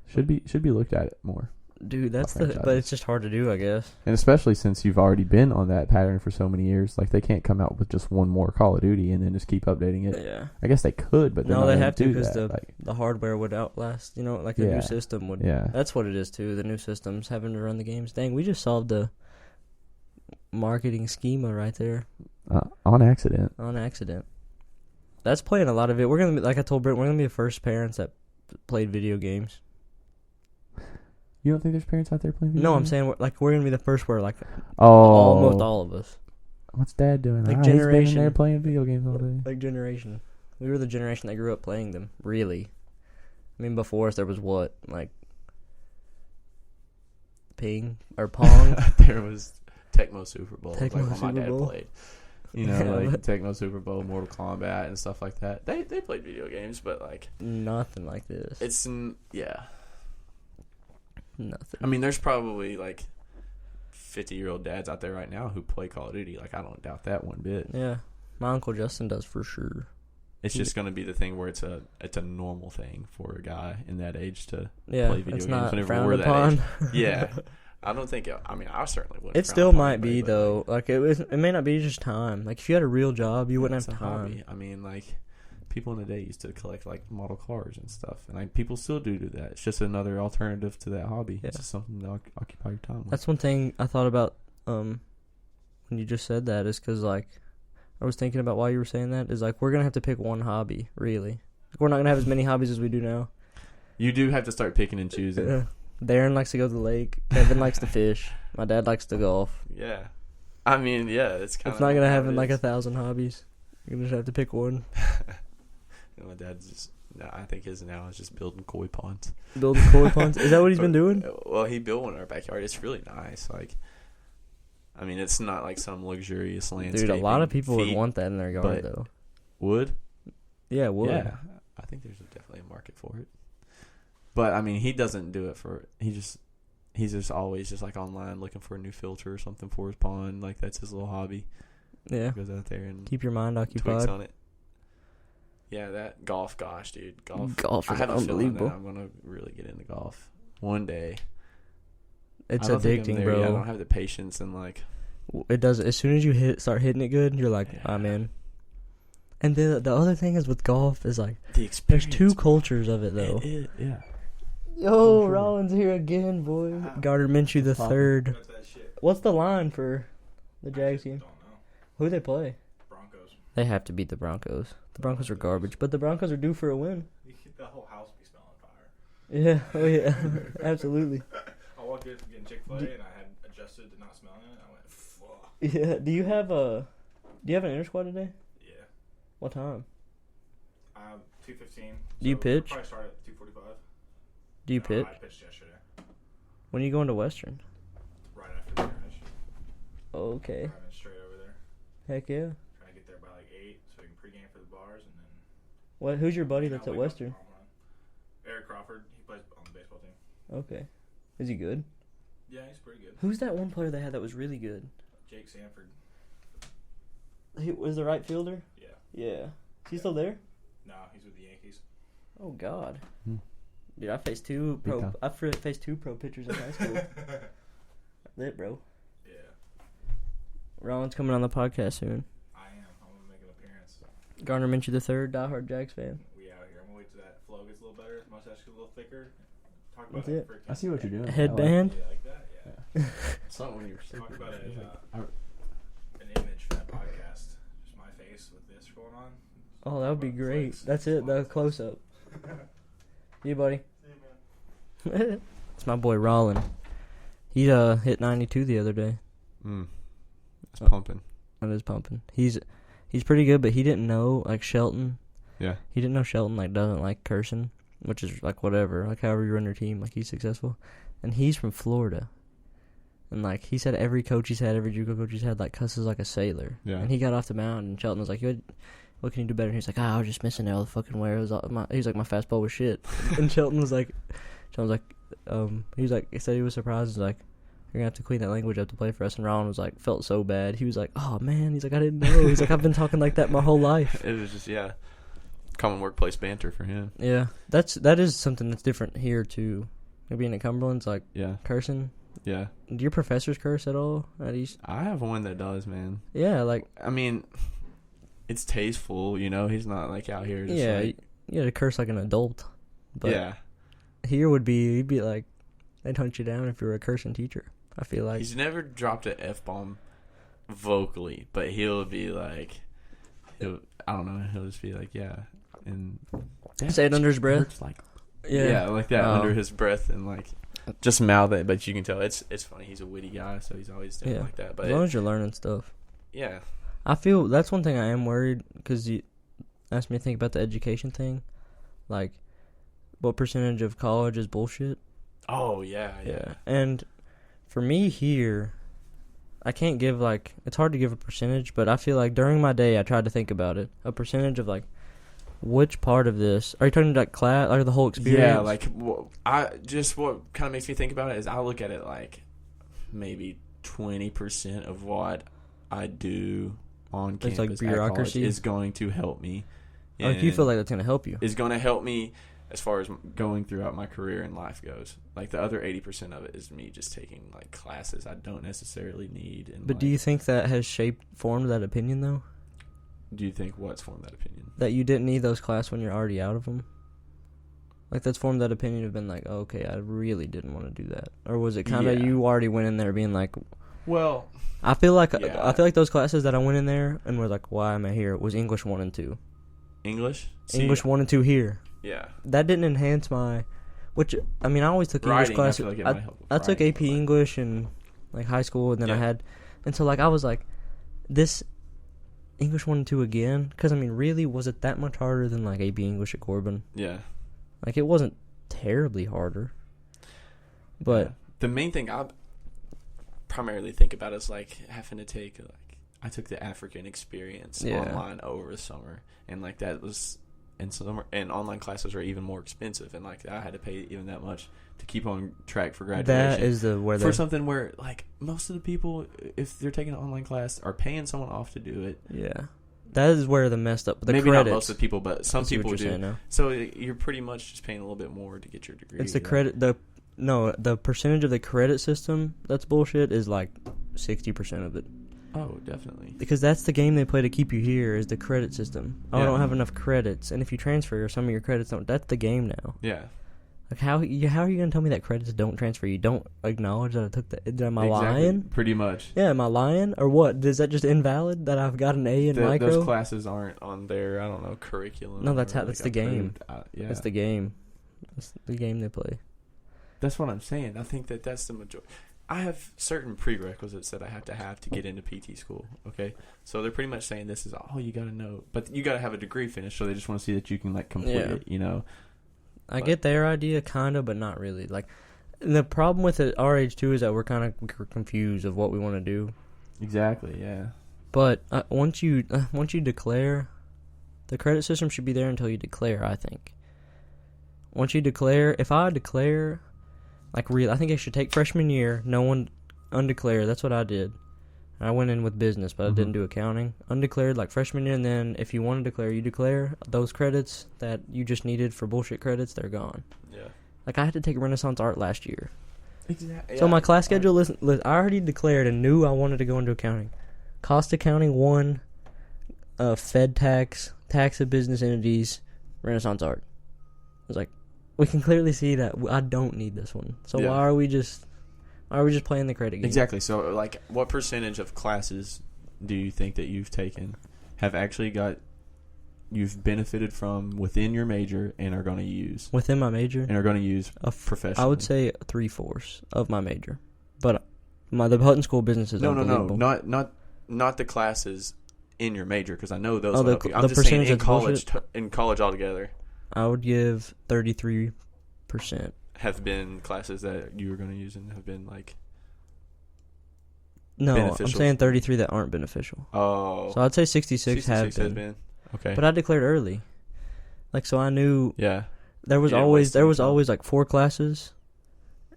Should be looked at it more. Dude, that's but it's just hard to do, I guess. And especially since you've already been on that pattern for so many years, like they can't come out with just one more Call of Duty and then just keep updating it. Yeah. I guess they could, but no, they have to because the hardware would outlast. You know, like the new system would. Yeah. That's what it is too. The new systems having to run the games. Dang, we just solved the marketing schema right there. On accident. On accident. That's playing a lot of it. We're gonna be, like I told Brent, we're gonna be the first parents that played video games. You don't think there's parents out there playing video No, games? I'm saying we're gonna be the first where almost all of us. What's Dad doing? Like He's been in generation. there playing video games all day. Like generation. We were the generation that grew up playing them. Really. I mean, before us there was what, like Ping or Pong. There was Tecmo Super Bowl. Tecmo like when my Super dad Bowl. played. You know, Yeah, like but- Tecmo Super Bowl, Mortal Kombat, and stuff like that. They played video games, but like Nothing like this. yeah. Nothing. I mean, there's probably like 50-year-old dads out there right now who play Call of Duty. Like, I don't doubt that one bit. Yeah, my Uncle Justin does for sure. It's just going to be the thing where it's a normal thing for a guy in that age to Yeah, play video it's games not whenever frowned we're that upon. age. Yeah. I don't think I mean, I certainly wouldn't. It frown still upon might anybody, be but, though. Like it may not be just time. Like if you had a real job, you wouldn't it's have a time. hobby. I mean, like people in the day used to collect like model cars and stuff, and like people still do that. It's just another alternative to that hobby. Yeah. It's just something to occupy your time with. That's one thing I thought about when you just said that is because like I was thinking about why you were saying that is like we're gonna have to pick one hobby really. Like, we're not gonna have as many hobbies as we do now. You do have to start picking and choosing. Darren likes to go to the lake. Kevin likes to fish. My dad likes to golf. Yeah, I mean, yeah, it's kind of. It's not gonna have like 1,000 hobbies. You're gonna just have to pick one. My dad's just. No, I think his now is just building koi ponds. Building koi ponds. Is that what he's been doing? Well, he built one in our backyard. It's really nice. Like, I mean, it's not like some luxurious landscape. Dude, a lot of people would want that in their yard though. Wood? Yeah, wood. Yeah, I think there's definitely a market for it. But I mean, he doesn't do it for. He's just always just like online looking for a new filter or something for his pond. Like that's his little hobby. Yeah. He goes out there and Keep your mind tweaks occupied. on it. Yeah, that golf. Gosh, dude, golf. Golf I is have a feeling that unbelievable. I'm gonna really get into golf one day. It's I don't think I'm addicting, there bro. yet. I don't have the patience and like. It does. As soon as you start hitting it good, you're like, Yeah. I'm in. And then the other thing is with golf is like, The experience. there's two cultures of it though. Yeah. Yo, sure. Rollins here again, boy. Gardner Minshew the third. That's that shit. What's the line for the Jags game? Don't know. Who they play? Broncos. They have to beat the Broncos. The Broncos are garbage, but the Broncos are due for a win. The whole house be smelling fire. Yeah, oh yeah, absolutely. I walked in from getting Chick-fil-A and I had adjusted to not smelling it. I went, fuck. Yeah. Do you have an inter squad today? Yeah. What time? 2:15. Do you pitch? Probably start at 2:45. Do you pitch? I pitched yesterday. When are you going to Western? Right after the finish. Okay. Driving straight over there. Heck yeah. Trying to get there by like 8 so we can pregame for the bars and then. What? Who's your buddy I'll that's at wake up Western? tomorrow morning. Eric Crawford. He plays on the baseball team. Okay. Is he good? Yeah, he's pretty good. Who's that one player they had that was really good? Jake Sanford. He was the right fielder. Yeah. Yeah. Is he still there? No, he's with the Yankees. Oh God. Hmm. Dude, I faced two pro pitchers in high school. Lit, bro. Yeah. Rollins coming on the podcast soon. I am. I'm going to make an appearance. Gardner Minshew the third, diehard Jags fan. We out here. I'm going to wait till that flow gets a little better. mustache a little thicker. Talk That's about it. I see what you're doing. Headband. Yeah, like that. Yeah. Something when you're Talk about I- an image for that podcast. Just my face with this going on. Oh, that would be Flex. great. That's it. The close up. You, buddy. It's my boy Rollin. He hit 92 the other day. It's pumping. That is pumping. He's pretty good, but he didn't know like Shelton. Yeah. He didn't know Shelton like doesn't like cursing, which is like whatever. Like however you run your team, like he's successful, and he's from Florida. And like he said, every coach he's had, every JUCO coach he's had, like cusses like a sailor. Yeah. And he got off the mound, and Shelton was like, "What can you do better?" And he's like, "I was just missing all the fucking wear. It was he's like, my fastball was shit." And Shelton was like, he said he was surprised. He's like, "You're gonna have to clean that language up to play for us." And Ron was like, felt so bad. He was like, "Oh man," he's like, "I didn't know." He's like, "I've been talking like that my whole life." It was just common workplace banter for him. Yeah, that is something that's different here too. Maybe in Cumberland's like cursing. Yeah. Do your professors curse at all at East? I have one that does, man. Yeah, like I mean, it's tasteful, you know. He's not like out here. Just you gotta curse like an adult. But yeah. Here you'd be like, they'd hunt you down if you were a cursing teacher. I feel like He's never dropped an F-bomb vocally, but he'll be like, I don't know, he'll just be like, and say it under his breath. like like that under his breath, and like just mouth it, but you can tell it's funny. He's a witty guy, so he's always doing like that. But as long as you're learning stuff. Yeah. I feel that's one thing I am worried, because you asked me to think about the education thing. Like, what percentage of college is bullshit? Oh, yeah. And for me here, I can't give, like, it's hard to give a percentage, but I feel like during my day I tried to think about it. A percentage of, like, which part of this, are you talking like class or the whole experience? Yeah, like, what kind of makes me think about it is I look at it like maybe 20% of what I do on campus like bureaucracy is going to help me. Oh, you feel like that's going to help you? Is going to help me as far as going throughout my career and life goes. Like, the other 80% of it is me just taking, like, classes I don't necessarily need. And, but do you think that has formed that opinion, though? Do you think what's formed that opinion? That you didn't need those classes when you're already out of them? Like, that's formed that opinion of been like, oh, okay, I really didn't want to do that. Or was it kind of you already went in there being like... Well... I feel like those classes that I went in there and was like, why am I here? Was English 1 and 2. English? English 1 and 2 here. Yeah. That didn't enhance my... Which, I mean, I always took writing, English classes. I feel like it might help with I took writing, AP English in, like, high school, and then I had... And so, like, I was like, this English 1 and 2 again? Because, I mean, really, was it that much harder than, like, AP English at Corbin? Yeah. Like, it wasn't terribly harder. But... The main thing I primarily think about is, like, having to take, like... I took the African experience online over the summer, and, like, that was... And online classes are even more expensive, and, like, I had to pay even that much to keep on track for graduation. That is for something where, like, most of the people, if they're taking an online class, are paying someone off to do it. Yeah. That is where the messed up. Maybe credits, not most of the people, but some people do. So you're pretty much just paying a little bit more to get your degree. It's the credit. The percentage of the credit system that's bullshit is like 60% of it. Oh, definitely. Because that's the game they play to keep you here is the credit system. Oh, I don't have enough credits, and if you transfer some of your credits don't. That's the game now. Yeah. Like how are you gonna tell me that credits don't transfer? You don't acknowledge that I took the. Am I lying? Pretty much. Yeah, am I lying or what? Is that just invalid that I've got an A in micro? Those classes aren't on their curriculum. No, that's that's the game. Yeah, that's the game. That's the game they play. That's what I'm saying. I think that's the majority. I have certain prerequisites that I have to get into PT school, okay? So they're pretty much saying this is all you got to know. But you got to have a degree finished, so they just want to see that you can, like, complete it, you know? I get their idea, kind of, but not really. Like, the problem with it, our age, too, is that we're kind of confused of what we want to do. Exactly, yeah. But once you declare, the credit system should be there until you declare, I think. Once you declare, if I declare... Like, I think I should take freshman year, no one undeclared. That's what I did. I went in with business, but I didn't do accounting. Undeclared, like freshman year, and then if you want to declare, you declare. Those credits that you just needed for bullshit credits, they're gone. Yeah. Like, I had to take Renaissance Art last year. Exactly. So my class schedule, listen, I already declared and knew I wanted to go into accounting. Cost accounting 1, Fed tax of business entities, Renaissance Art. I was like, we can clearly see that I don't need this one. So Yeah. why are we just playing the credit game? Exactly. So, like, what percentage of classes do you think that you've taken have actually you've benefited from within your major and are going to use Within my major, professionally? I would say 3/4 of my major, but the Hutton School of Business is no, unbelievable. not the classes in your major, because I know those Oh, will the- help you. I'm the just saying percentage in college altogether I would give 33%. have been classes that you were going to use and have been like No, I'm beneficial. saying 33 that aren't beneficial. Oh, So I'd say 66 have has been. Okay, But I declared early. Like, so I knew yeah, there was You didn't always waste any time. like 4 classes,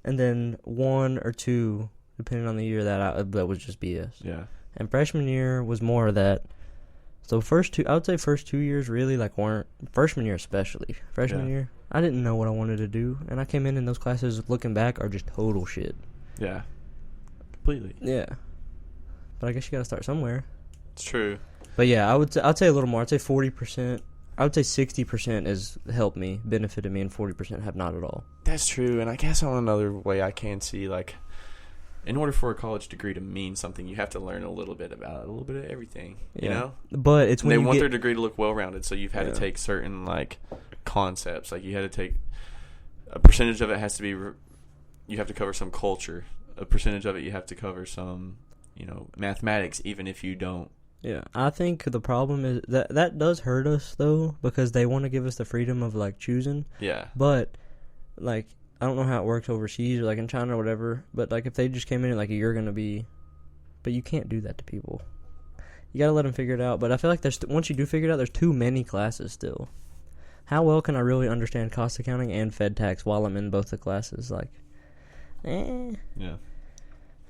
and then 1 or 2, depending on the year, that was just BS. yeah, And freshman year was more of that. So I would say first 2 years really like weren't, freshman year especially. Freshman Yeah. year, I didn't know what I wanted to do, and I came in those classes looking back are just total shit. yeah, completely. Yeah. But I guess you got to start somewhere. It's true. But yeah, I'd say a little more. I'd say 40%. I would say 60% has helped me, benefited me, and 40% have not at all. That's true, and I guess on another way I can see, like, in order for a college degree to mean something, you have to learn a little bit about it, a little bit of everything, you know? But it's And when they you want get, their degree to look well-rounded, so you've had Yeah. to take certain, like, concepts. Like, you had to take a percentage of it has to be you have to cover some culture. A percentage of it you have to cover some, mathematics, even if you don't. Yeah, I think the problem is that does hurt us though, because they want to give us the freedom of like choosing. Yeah. But like, I don't know how it works overseas or like in China or whatever. But like, if they just came in and like you're gonna be, but you can't do that to people. You gotta let them figure it out. But I feel like once you do figure it out, there's too many classes still. How well can I really understand cost accounting and Fed tax while I'm in both the classes? Like, Yeah.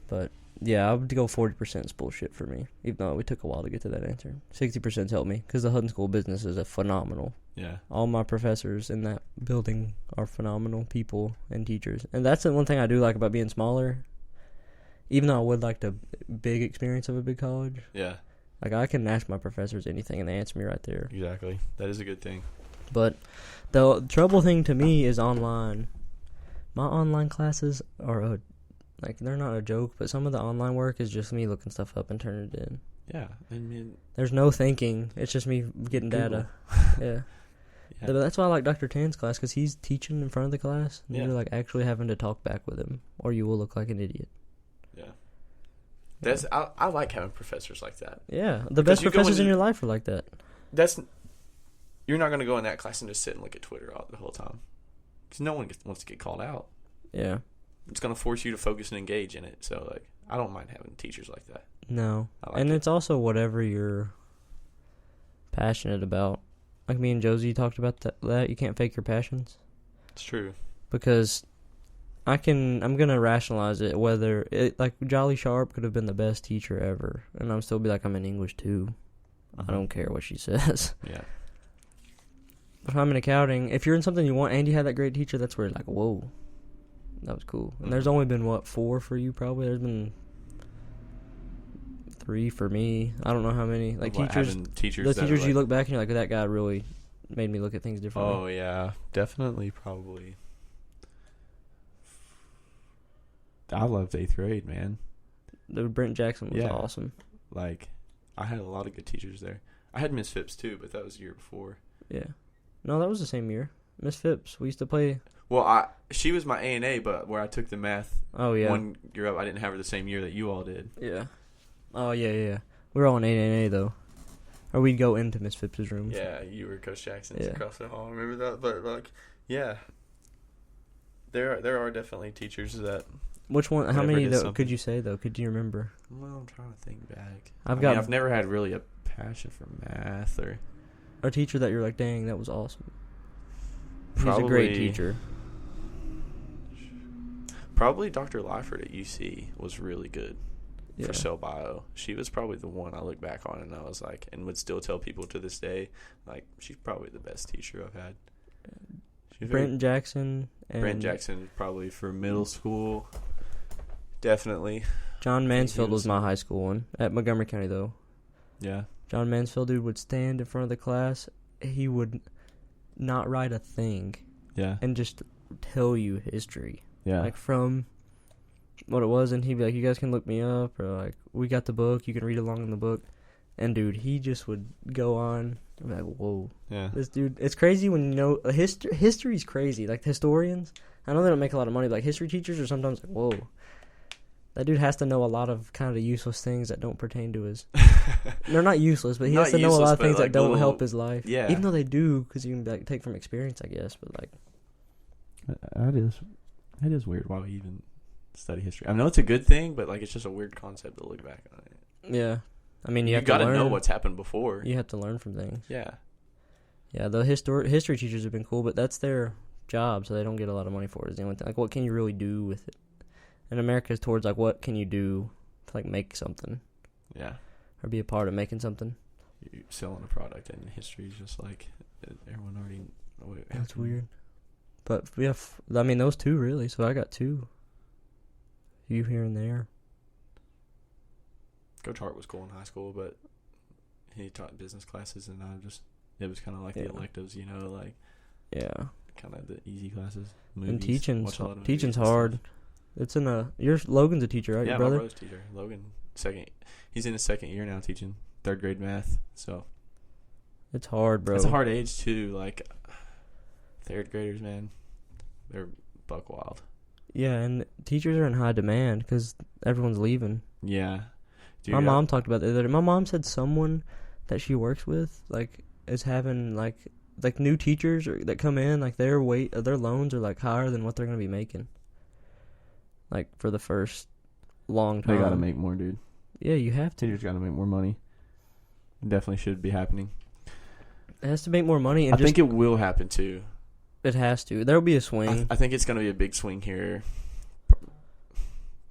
But yeah, I would go 40% is bullshit for me, even though it took a while to get to that answer. 60% helped me, because the Hutton School of Business is phenomenal. Yeah. All my professors in that building are phenomenal people and teachers. And that's the one thing I do like about being smaller. Even though I would like the big experience of a big college, Yeah. like I can ask my professors anything and they answer me right there. Exactly. That is a good thing. But the trouble thing to me is online. My online classes are they're not a joke, but some of the online work is just me looking stuff up and turning it in. Yeah. I mean, There's no thinking. It's just me getting data. Yeah. yeah. But that's why I like Dr. Tan's class, because he's teaching in front of the class. And Yeah. you're like actually having to talk back with him, or you will look like an idiot. Yeah. I like having professors like that. Yeah. The Because best you go professors in into- your life are like that. You're not going to go in that class and just sit and look at Twitter all the whole time, because no one wants to get called out. Yeah. It's going to force you to focus and engage in it. So, like, I don't mind having teachers like that. No. I like And it. it's also whatever you're passionate about. Like me and Josie talked about that. You can't fake your passions. It's true. Because I'm gonna rationalize it, whether it, like, Jolly Sharp could have been the best teacher ever, and I'm still be like, I'm in English too. I don't care what she says. Yeah. If I'm in accounting, if you're in something you want and you had that great teacher, that's where you're like, whoa, that was cool. And there's only been 4 for you probably. There's been 3 for me. I don't know how many. Like, What, teachers, having teachers the that are teachers you like- look back and you're like, that guy really made me look at things differently. Oh, yeah. Definitely, probably. I loved 8th grade, man. The Brent Jackson was Yeah. awesome. Like, I had a lot of good teachers there. I had Miss Phipps, too, but that was the year before. Yeah. No, that was the same year. Miss Phipps. We used to play. Well, she was my A&A, but where I took the math Oh, yeah. one year up, I didn't have her the same year that you all did. Yeah. Oh, yeah. We were all in 8AA, though. Or we'd go into Miss Phipps's room. Yeah, you were Coach Jackson's Yeah. across the hall. I remember that. But, like, yeah. There are definitely teachers that... Which one? How Whatever many, it is, though, something. could you say, though? Could you remember? Well, I'm trying to think back. I've never had really a passion for math or... a teacher that you're like, dang, that was awesome. He's a great teacher. Probably Dr. Lyford at UC was really good Yeah. for cell bio. She was probably the one I look back on and I was like, and would still tell people to this day, like, she's probably the best teacher I've had. Brent Jackson. And Brent Jackson probably for middle school. Definitely. John Mansfield was- was my high school one. At Montgomery County, though. Yeah. John Mansfield, dude, would stand in front of the class. He would not write a thing Yeah. and just tell you history. Yeah. Like, from what it was, and he'd be like, you guys can look me up, or like, we got the book, you can read along in the book. And dude, he just would go on. I'm like, whoa. Yeah. This dude, it's crazy when you know history's crazy. Like, the historians, I know they don't make a lot of money, but like history teachers are sometimes like, whoa. That dude has to know a lot of kind of useless things that don't pertain to his. They're not useless, but he Not has to know a useless, lot of but, things like, that don't little- help his life. Yeah. Even though they do, because you can like take from experience, I guess. But like, That is weird. Why we even study history? I know it's a good thing, but like it's just a weird concept to look back on it. yeah, I mean, you You have got to to learn. know what's happened before. You have to learn from things. Yeah. Yeah, the history teachers have been cool, but that's their job, so they don't get a lot of money for it. Is the only thing. Like, what can you really do with it? And America's towards like, what can you do to like make something Yeah. or be a part of making something? You're selling a product, and history is just like everyone already. That's weird. But yeah, I mean, those two really. So I got two. You here and there. Coach Hart was cool in high school, but he taught business classes, and it was kind of like the Yeah. electives, like Yeah, kind of the easy classes. and Movies, teaching's watch a lot of teaching's movies and hard. stuff. It's Logan's a teacher, right? Yeah, Your my brother. brother's teacher, Logan. He's in his second year now teaching 3rd grade math. So It's hard, bro. it's a hard age too. Like 3rd graders, man, they're buck wild. Yeah, and teachers are in high demand because everyone's leaving. Yeah, dude, My mom talked about that the other day. My mom said someone that she works with like is having like new teachers that come in, like their loans are like higher than what they're gonna be making. Like for the first long time. They gotta make more, dude. Yeah, you have to. Teachers gotta make more money. It definitely should be happening. It has to make more money, and I think it will happen too. it has to. There'll be a swing. I think it's going to be a big swing here.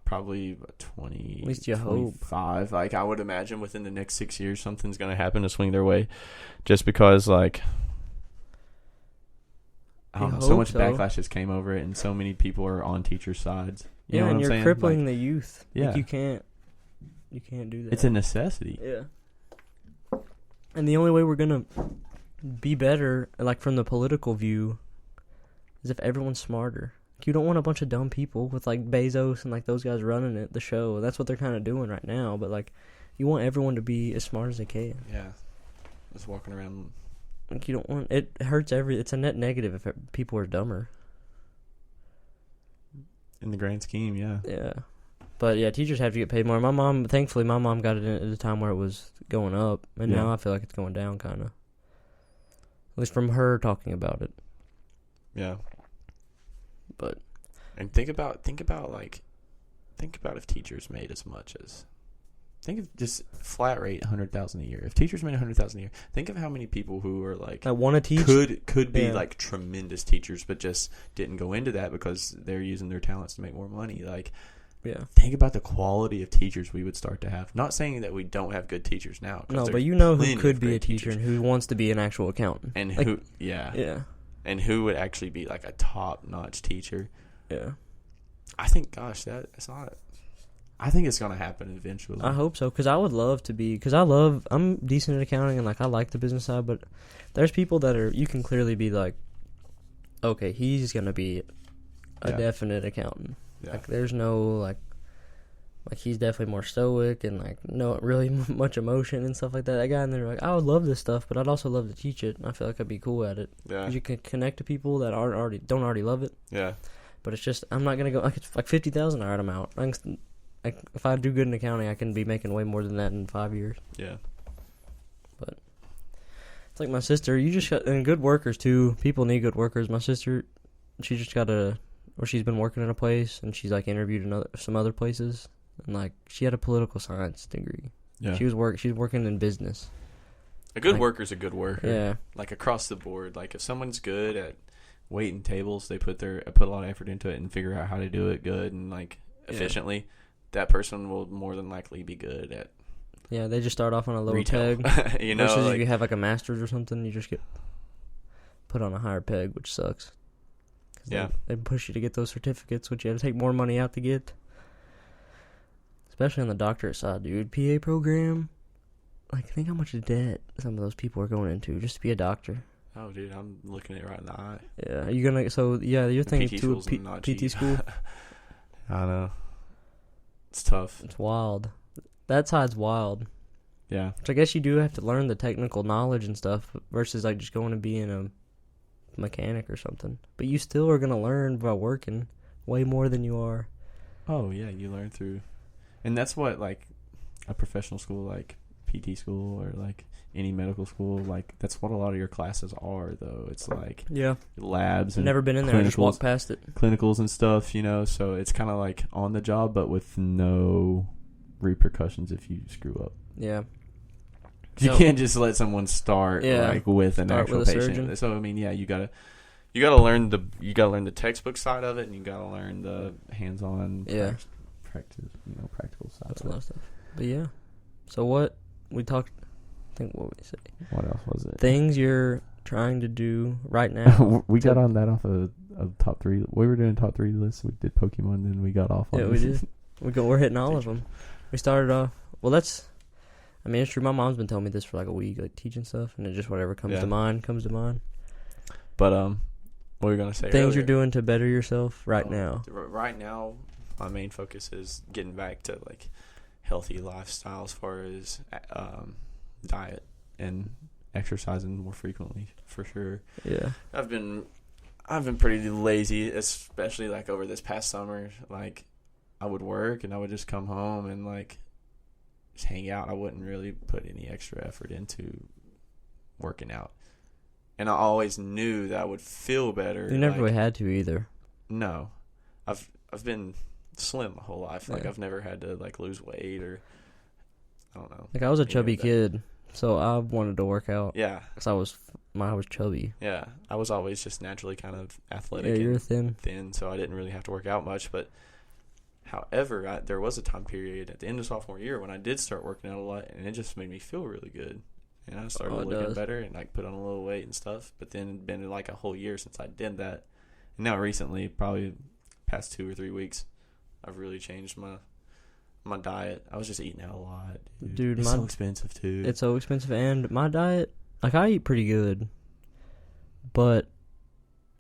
Probably 20, At least you hope. 25. Like, I would imagine within the next 6 years, something's going to happen to swing their way. Just because, like, I don't know, so much backlash just came over it, and so many people are on teachers' sides. You know what and I'm you're saying? crippling Like, the youth. Yeah. Like, you can't do that. it's a necessity. Yeah. And the only way we're gonna be better, like from the political view, is if everyone's smarter. Like, you don't want a bunch of dumb people with like Bezos and like those guys running it, the show. That's what they're kind of doing right now. But like, you want everyone to be as smart as they can. Yeah. Just walking around. Like, you don't want it hurts it's a net negative if people are dumber. In the grand scheme, yeah. Yeah. But yeah, teachers have to get paid more. Thankfully, my mom got it at a time where it was going up, and Yeah. now I feel like it's going down, kind of. At least from her talking about it. Yeah. But And think about if teachers made as much as, think of just flat rate $100,000 a year. If teachers made $100,000 a year, think of how many people who are like I want to teach. could be Yeah. like tremendous teachers, but just didn't go into that because they're using their talents to make more money. Like, Yeah. think about the quality of teachers we would start to have. Not saying that we don't have good teachers now. 'cause No, there's but you know plenty who of could be a great teacher teachers. and who wants to be an actual accountant. And like, who, yeah, Yeah. and who would actually be like a top-notch teacher. Yeah. I think, gosh, that's not. I think it's gonna happen eventually. I hope so, because I would love to be, because I'm decent at accounting and like I like the business side, but there's people that you can clearly be like, okay, he's gonna be a Yeah. definite accountant. Yeah. Like there's no like he's definitely more stoic and like no really much emotion and stuff like that. That guy in there, like, I would love this stuff, but I'd also love to teach it. And I feel like I'd be cool at it. Yeah. 'Cause you can connect to people that don't already love it. Yeah. But it's just I'm not gonna go like it's like 50,000. All right, I'm out. Like if I do good in accounting, I can be making way more than that in 5 years. Yeah. But it's like my sister. You just got and good workers too. People need good workers. My sister, she just she's been working in a place and she's like interviewed in some other places and like she had a political science degree. Yeah. She's working in business. A good like- worker's a good worker. Yeah. Like across the board. Like if someone's good at waiting tables, they put a lot of effort into it and figure out how to do it good and like efficiently. That person will more than likely be good at Yeah, they just start off on a lower retail. peg. You know, Versus like, if you have like a master's or something, you just get put on a higher peg, which sucks. 'Cause Yeah. They push you to get those certificates, which you have to take more money out to get. Especially on the doctorate side, dude. PA program. Like, think how much debt some of those people are going into just to be a doctor. Oh, dude, I'm looking at it right in the eye. Yeah. Are you gonna? So yeah, you're The thinking PT to a school's not cheap. PT school. I know. It's tough. It's wild. That side's wild. Yeah. Which I guess you do have to learn the technical knowledge and stuff versus like just going to being a mechanic or something. But you still are gonna learn by working way more than you are. Oh yeah, you learn through, and that's what like a professional school like PT school or like any medical school, like that's what a lot of your classes are though. It's like labs I've and never been in there. I just walked past it. clinicals and stuff, you know, so it's kind of like on the job but with no repercussions if you screw up. Yeah. You can't just let someone start like with an actual patient. Surgeon. So I mean, yeah, you gotta learn the textbook side of it, and you gotta learn the hands-on practice, practical side. That's a of lot it. of stuff. But yeah. So what we talked. I think what we say. What else was it? Things you're trying to do right now. We got on that off of top 3. We were doing top 3 lists. We did Pokemon, then we got off on we did. We're hitting all of them. We started off. Well, that's. I mean, it's true. My mom's been telling me this for like a week, like teaching stuff, and it just whatever comes to mind comes to mind. But what were you gonna say? Things earlier? you're doing to better yourself right now. Right now, my main focus is getting back to like healthy lifestyle as far as diet and exercising more frequently, for sure. Yeah. I've been pretty lazy, especially like over this past summer. Like I would work and I would just come home and like just hang out. I wouldn't really put any extra effort into working out. And I always knew that I would feel better. You never really had to either. No. I've been slim my whole life. Like I've never had to like lose weight or I don't know. Like I was a chubby kid, so I wanted to work out. Yeah. Cuz I was chubby. Yeah. I was always just naturally kind of athletic. Yeah, you're thin, so I didn't really have to work out much, but however, there was a time period at the end of sophomore year when I did start working out a lot, and it just made me feel really good. And I started looking better and like put on a little weight and stuff. But then it'd been like a whole year since I did that. And now recently, probably past 2 or 3 weeks, I've really changed my diet. I was just eating out a lot. Dude, it's so expensive too. It's so expensive, and my diet, like I eat pretty good, but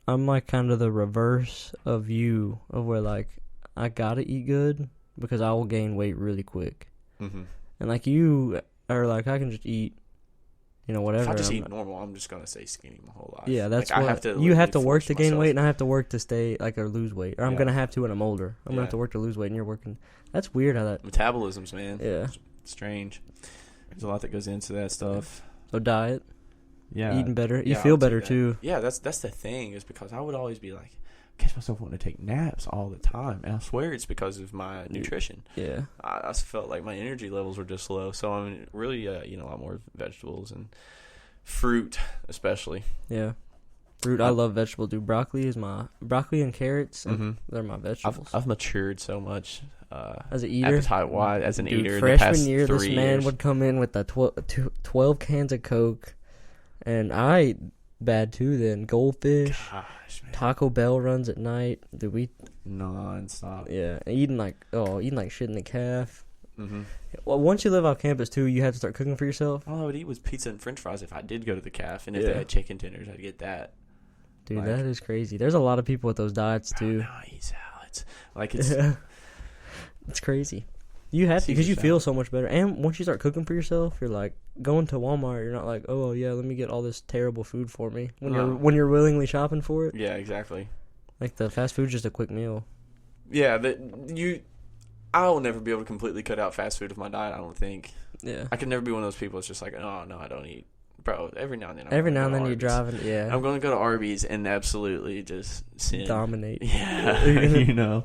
I'm like kind of the reverse of you, of where like I gotta eat good because I will gain weight really quick. Mm-hmm. And like you are like I can just eat. Whatever. If I just eat normal, I'm just gonna stay skinny my whole life. Yeah, that's like, what you have to work to gain weight, and I have to work to stay or lose weight. Or I'm gonna have to when I'm older. I'm gonna have to work to lose weight, and you're working. That's weird how that metabolisms, man. Yeah, it's strange. There's a lot that goes into that stuff. So diet. Yeah, eating better. You feel better too. Yeah, that's the thing is because I would always be like, catch myself wanting to take naps all the time, and I swear it's because of my nutrition. Yeah, I felt like my energy levels were just low, so I'm really a lot more vegetables and fruit, especially. Yeah, fruit. I love vegetables. Dude, broccoli and carrots. And they're my vegetables. I've matured so much as an eater, appetite-wise, as an eater. Freshman in the past year, 3 this man years. would come in with 12 cans of Coke, and I ate bad too. Then goldfish. Gosh, man. Taco Bell runs at night. Dude, we non-stop. Yeah, eating like shit in the calf. Mm-hmm. Well, once you live off campus too, you have to start cooking for yourself. All I would eat was pizza and French fries if I did go to the caf, and if they had chicken tenders, I'd get that. Dude, that is crazy. There's a lot of people with those diets too. Now I eat salads. Like it's it's crazy. You have to because you feel so much better. And once you start cooking for yourself, you're like going to Walmart. You're not like, oh yeah, let me get all this terrible food for me. When you're willingly shopping for it. Yeah, exactly. Like the fast food's just a quick meal. Yeah, I'll never be able to completely cut out fast food of my diet. I don't think. Yeah. I could never be one of those people that's just like, oh no, I don't eat. Bro, every now and then. You're driving. Yeah. I'm going to go to Arby's and absolutely just dominate. Yeah,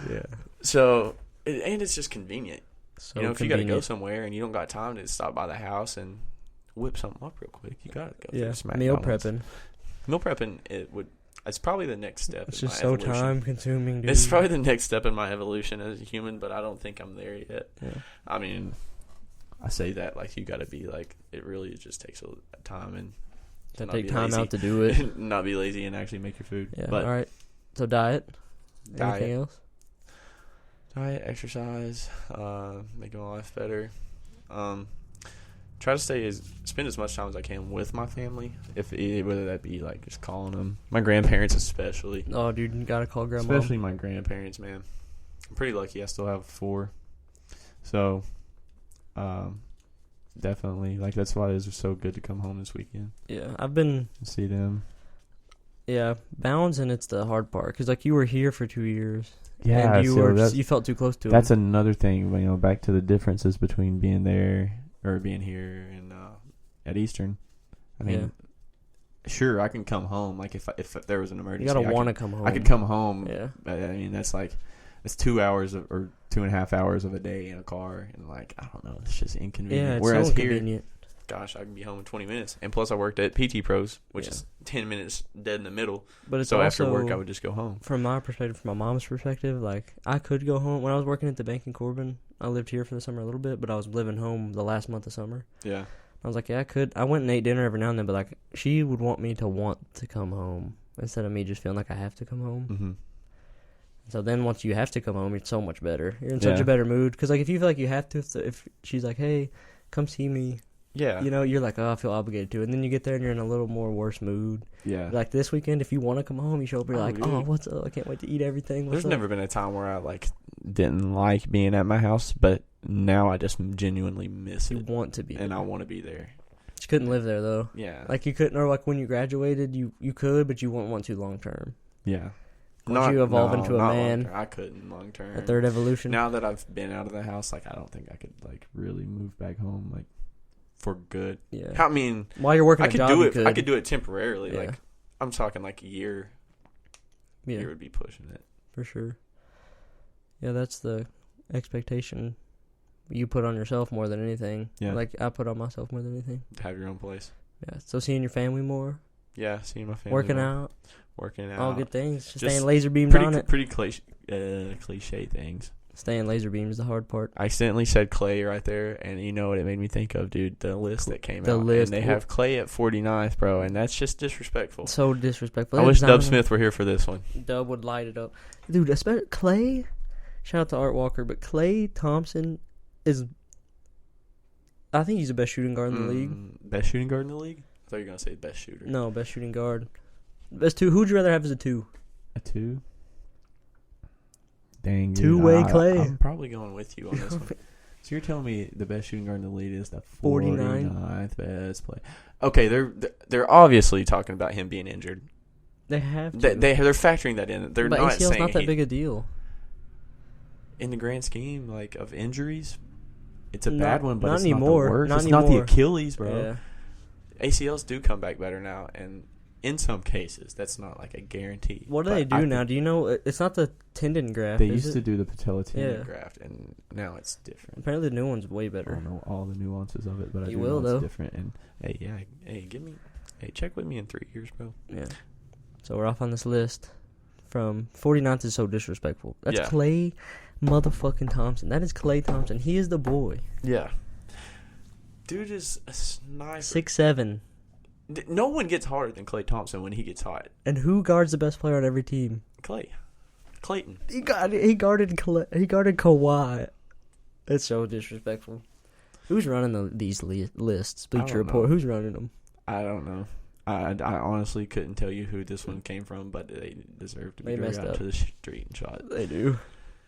Yeah. So. And it's just convenient. So if you got to go somewhere and you don't got time to stop by the house and whip something up real quick, you got to go. Yeah, meal prepping. Meal prepping, it's probably the next step. It's just so time consuming. Dude. It's probably the next step in my evolution as a human, but I don't think I'm there yet. Yeah. I mean, I say that like you got to be like it really just takes a time and take time out to do it. Not be lazy and actually make your food. Yeah. But, all right. So diet. Anything else? Diet, exercise, making my life better. try to spend as much time as I can with my family. Whether that be like just calling them, my grandparents especially. Oh, dude, you gotta call grandma. Especially my grandparents, man. I'm pretty lucky. I still have 4, so definitely like that's why it was so good to come home this weekend. Yeah, I've been and see them. Yeah, balancing it's the hard part because like you were here for 2 years. Yeah, and you felt too close to them. That's another thing. You know, back to the differences between being there or being here and at Eastern. I mean, sure, I can come home. Like if there was an emergency, you gotta want to come home. I could come home. Yeah, I mean that's 2 hours or 2.5 hours of a day in a car, and like I don't know, it's just inconvenient. Yeah, it's Whereas so here, inconvenient. gosh, I can be home in 20 minutes, and plus I worked at PT Pros, which is 10 minutes dead in the middle. But it's so also, after work, I would just go home. From my perspective, from my mom's perspective, like I could go home when I was working at the bank in Corbin. I lived here for the summer a little bit, but I was living home the last month of summer. Yeah. I was like, yeah, I could. I went and ate dinner every now and then, but like she would want me to come home instead of me just feeling like I have to come home. Mm-hmm. So then once you have to come home, it's so much better. You're in such a better mood because like if you feel like you have to, if she's like, hey, come see me. Yeah. You know, you're like, oh, I feel obligated to. And then you get there and you're in a little more worse mood. Yeah. Like this weekend, if you want to come home, you show up, you're like, dude. oh, what's up? I can't wait to eat everything. There's never been a time where I like didn't like being at my house, but now I just genuinely miss You it. want to be and there. I want to be there. You couldn't live there, though. Yeah. Like, you couldn't, or like when you graduated, you could, but you wouldn't want to long term. Yeah. Once you evolve into a man. I couldn't long term. A third evolution. Now that I've been out of the house, like I don't think I could like really move back home like for good. Yeah. I mean, while you're working I a could job, do you it. could. I could do it temporarily. Yeah. Like I'm talking like a year. Yeah. Year would be pushing it for sure. Yeah, that's the expectation you put on yourself more than anything. Yeah. Like I put on myself more than anything. Have your own place. Yeah. So seeing your family more. Yeah, seeing my family. Working more. out. Working out. All good things. Just Just staying laser beamed on it. Pretty cliche things. Staying laser beamed is the hard part. I accidentally said Clay right there, and you know what it made me think of, dude? The list that came The out. list. And they have Clay at 49th, bro, and that's just disrespectful. So disrespectful. I wish Dub Smith were here for this one. Dub would light it up. Dude, especially Clay, shout out to Art Walker, but Clay Thompson is, I think he's the best shooting guard in the league. Best shooting guard in the league? I thought you were going to say best shooter. No, best shooting guard. Best 2. Who'd you rather have as a 2? A 2? Dang, dude. Two-way Clay. I'm probably going with you on this one. So you're telling me the best shooting guard in the league is the 49th best player? Okay, they're obviously talking about him being injured. They have to. They're factoring that in. They're but not ACL's saying not that big a deal. In the grand scheme, like of injuries, it's a bad one, but not it's anymore. not the worst. Not it's anymore. not the Achilles, bro. Yeah. ACLs do come back better now, and in some cases, that's not like a guarantee. What do they do now? Do you know? It's not the tendon graft. They used to do the patella tendon Yeah. graft, and now it's different. Apparently, the new one's way I better. don't know all the nuances of it, but I You do will, know though. it's different. And check with me in 3 years, bro. Yeah. So we're off on this list. From 49th is so disrespectful. That's Yeah. Clay motherfucking Thompson. That is Clay Thompson. He is the boy. Yeah, dude is a sniper. 6'7". No one gets harder than Klay Thompson when he gets hot. And who guards the best player on every team? Clayton. He guarded Kawhi. It's so disrespectful. Who's running these lists? I don't Bleacher Report. know. Who's running them? I don't know. I honestly couldn't tell you who this one came from, but they deserve to be They dragged messed out up. to the street and shot. They do.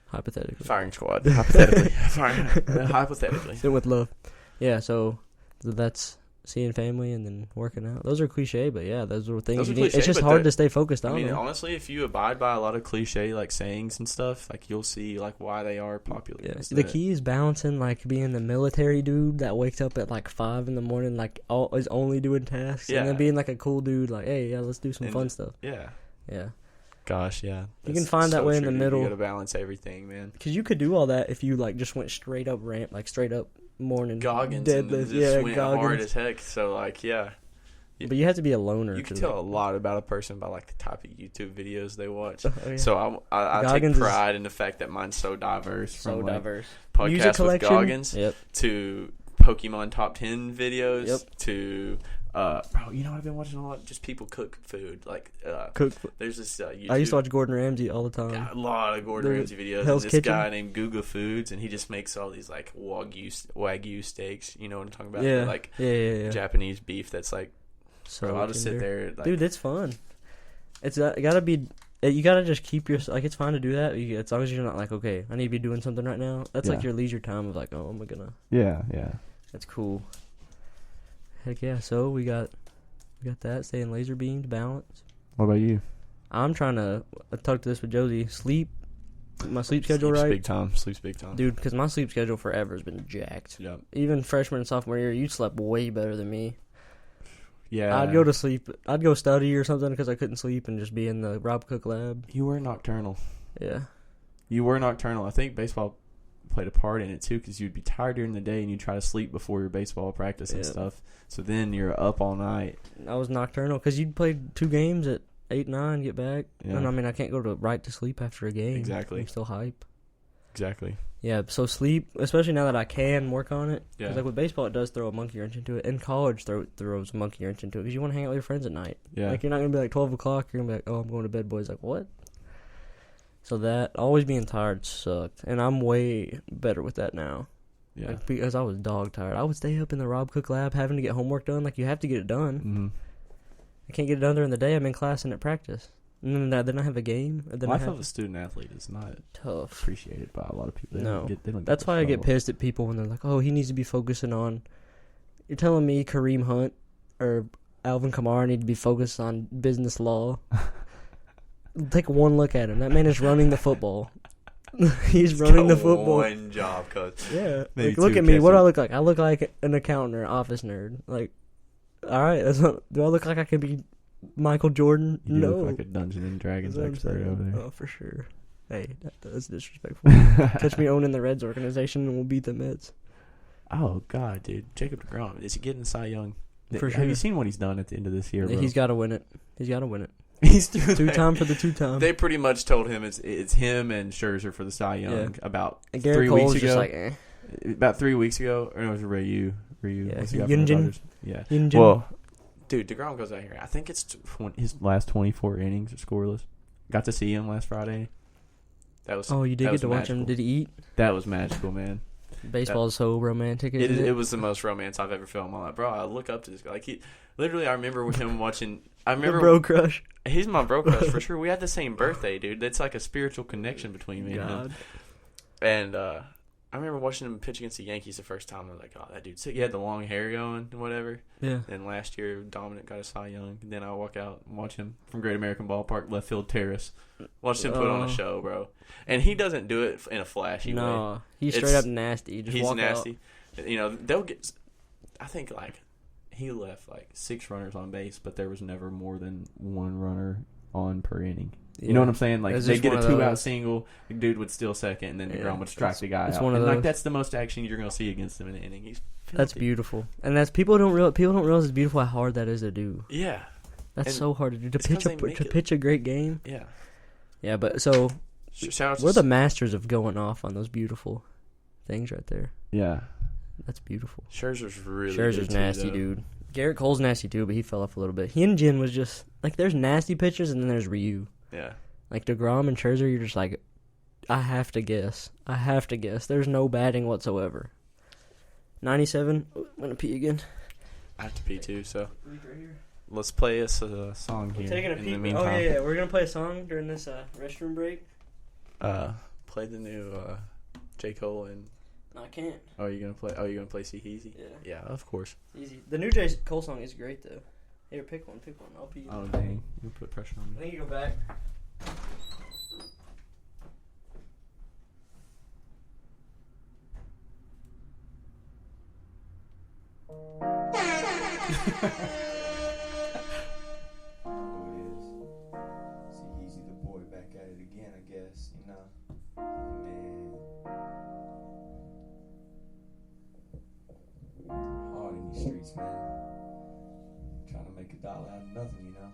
Hypothetically. Firing squad. Hypothetically. Hypothetically. Sit with love. Yeah, so that's seeing family and then working out. Those are cliche, but yeah, those are things Those are you need. cliche, It's just but hard they're- to stay focused on I mean, them. honestly, if you abide by a lot of cliche like sayings and stuff, like you'll see like why they are popular. Yeah. It's The that- key is balancing like being the military dude that wakes up at like 5 in the morning, like is only doing tasks, and then Yeah. being like a cool dude, like, hey, yeah, let's do some And fun stuff. Yeah. Yeah, Gosh, yeah. You can That's find that so way in true, the dude. middle. You gotta balance everything, man. because you could do all that if you like just went straight up ramp, like straight up morning Goggins deadlift. and just Yeah, went hard Goggins. as heck. So like, yeah. But you have to be a loner. You can to, tell a like- lot about a person by like the type of YouTube videos they watch. Oh, yeah. So I take Goggins is- pride in the fact that mine's so diverse. so from like, diverse. podcast Music with collection. Goggins Yep. to Pokemon top 10 videos Yep. to Bro, you know what I've been watching a lot? Just people cook food. Like, there's this YouTube. I used to watch Gordon Ramsay all the time. Got a lot of Gordon Ramsay videos. Hell's And this Kitchen. guy named Guga Foods, and he just makes all these like wagyu steaks. You know what I'm talking about? Yeah, Like yeah. Japanese beef. That's like, So bro, I'll just sit tender. there. Like, Dude, it's fun. It's gotta be. You gotta just keep your like. It's fine to do that as long as you're not like, okay, I need to be doing something right now. That's like your leisure time of like, oh, I'm gonna. Yeah. That's cool. Heck yeah! So we got that. Staying laser beamed, balance. What about you? I'm trying to talk to this with Josie. My sleep schedule right, Sleeps big time, dude. Because my sleep schedule forever has been jacked. Yep. Even freshman and sophomore year, you slept way better than me. Yeah. I'd go to sleep. I'd go study or something because I couldn't sleep and just be in the Rob Cook lab. You were nocturnal. Yeah. You were nocturnal. I think baseball played a part in it too, because you'd be tired during the day and you'd try to sleep before your baseball practice and stuff. So then you're up all night. I was nocturnal because you'd play 2 games at 8, 9, get back. Yeah. And I mean, I can't go right to sleep after a game. Exactly. I'm still hype. Exactly. Yeah, so sleep, especially now that I can work on it. Yeah. Because like with baseball, it does throw a monkey wrench into it. In college, throws a monkey wrench into it because you want to hang out with your friends at night. Yeah. Like, you're not going to be like 12 o'clock. You're going to be like, oh, I'm going to bed, boys. Like, what? So that, always being tired sucked. And I'm way better with that now. Yeah. Like, because I was dog tired. I would stay up in the Rob Cook lab having to get homework done. Like, you have to get it done. Mm-hmm. I can't get it done during the day. I'm in class and at practice. And then I have a game. And then Life of a student athlete is not tough. appreciated by a lot of people. They No. don't get That's why I get pissed at people when they're like, oh, he needs to be focusing on... You're telling me Kareem Hunt or Alvin Kamara need to be focused on business law? Take one look at him. That man is running the football. He's running the football. One job, coach. Yeah. Maybe Like, look two at me. What do I catches. look like? I look like an accountant or office nerd. Like, all right. Do I look like I could be Michael Jordan? You No. look like a Dungeons and Dragons That's what I'm expert saying. over there. Oh, for sure. Hey, that's disrespectful. Catch me owning the Reds organization and we'll beat the Mets. Oh God, dude, Jacob DeGrom, is he getting Cy Young? For Have you sure. seen what he's done at the end of this year, bro? He's got to win it. He's got to win it. He's through 2-time for the 2-time. They pretty much told him it's him and Scherzer for the Cy Young about And 3 Garrett weeks Cole's ago. just like, eh. About 3 weeks ago, or no, it was Ryu. Yeah, What's he got from the Yunjin. Dodgers? Yeah. Yunjin. Well, dude, DeGrom goes out here. I think it's his last 24 innings are scoreless. Got to see him last Friday. That was. Oh, you did that get was to watch magical. him. Did he eat? That was magical, man. Baseball is so romantic. Isn't it? It was the most romance I've ever felt in my life, bro. I look up to this guy. Like literally, I remember with him watching. I remember the bro crush. He's my bro crush for sure. We had the same birthday, dude. That's like a spiritual connection between me and him. And I remember watching him pitch against the Yankees the first time. I was like, oh, that dude's sick. He had the long hair going and whatever. Yeah. And last year, Dominic got a Cy Young. And then I walk out and watch him from Great American Ballpark, left field terrace. Watched him put on a show, bro. And he doesn't do it in a flashy way. No, he's straight up nasty. Just He's walk nasty. You know, they'll get. I think like he left like 6 runners on base, but there was never more than 1 runner on per inning. Yeah. You know what I'm saying? Like It's they just get a one of 2-out those. single, the dude would steal second, and then the ground would strike the guy it's out. one of And like those. that's the most action you're gonna see against him in an inning. He's That's filthy. beautiful, and that's people don't realize it's beautiful how hard that is to do. Yeah, That's And so hard to do to it's 'cause they make it- pitch a great game. yeah. Yeah, but so Shout out to we're the masters of going off on those beautiful things right there. yeah. That's beautiful. Scherzer's really Scherzer's good too, nasty, though. dude. Garrett Cole's nasty too, but he fell off a little bit. Hyunjin was just like there's nasty pitchers and then there's Ryu. Yeah, Like DeGrom and Scherzer, you're just like, I have to guess. There's no batting whatsoever. 97. Oh, I'm gonna pee again. I have to pee too, so let's play us a song here. Taking a in peek. the meantime, Oh yeah. We're gonna play a song during this restroom break. play the new J. Cole and. No, I can't. Oh, you're gonna play? Oh, you're gonna play See Heezy? Yeah. Yeah, of course. Easy. The new J. Cole song is great though. Here, pick one. I'll pee. Oh dang, you put pressure on I me. think you go back. See, Heezy the boy back at it again, I guess, you know. Man. Hard in these streets, man. Trying to make $1 out of nothing, you know.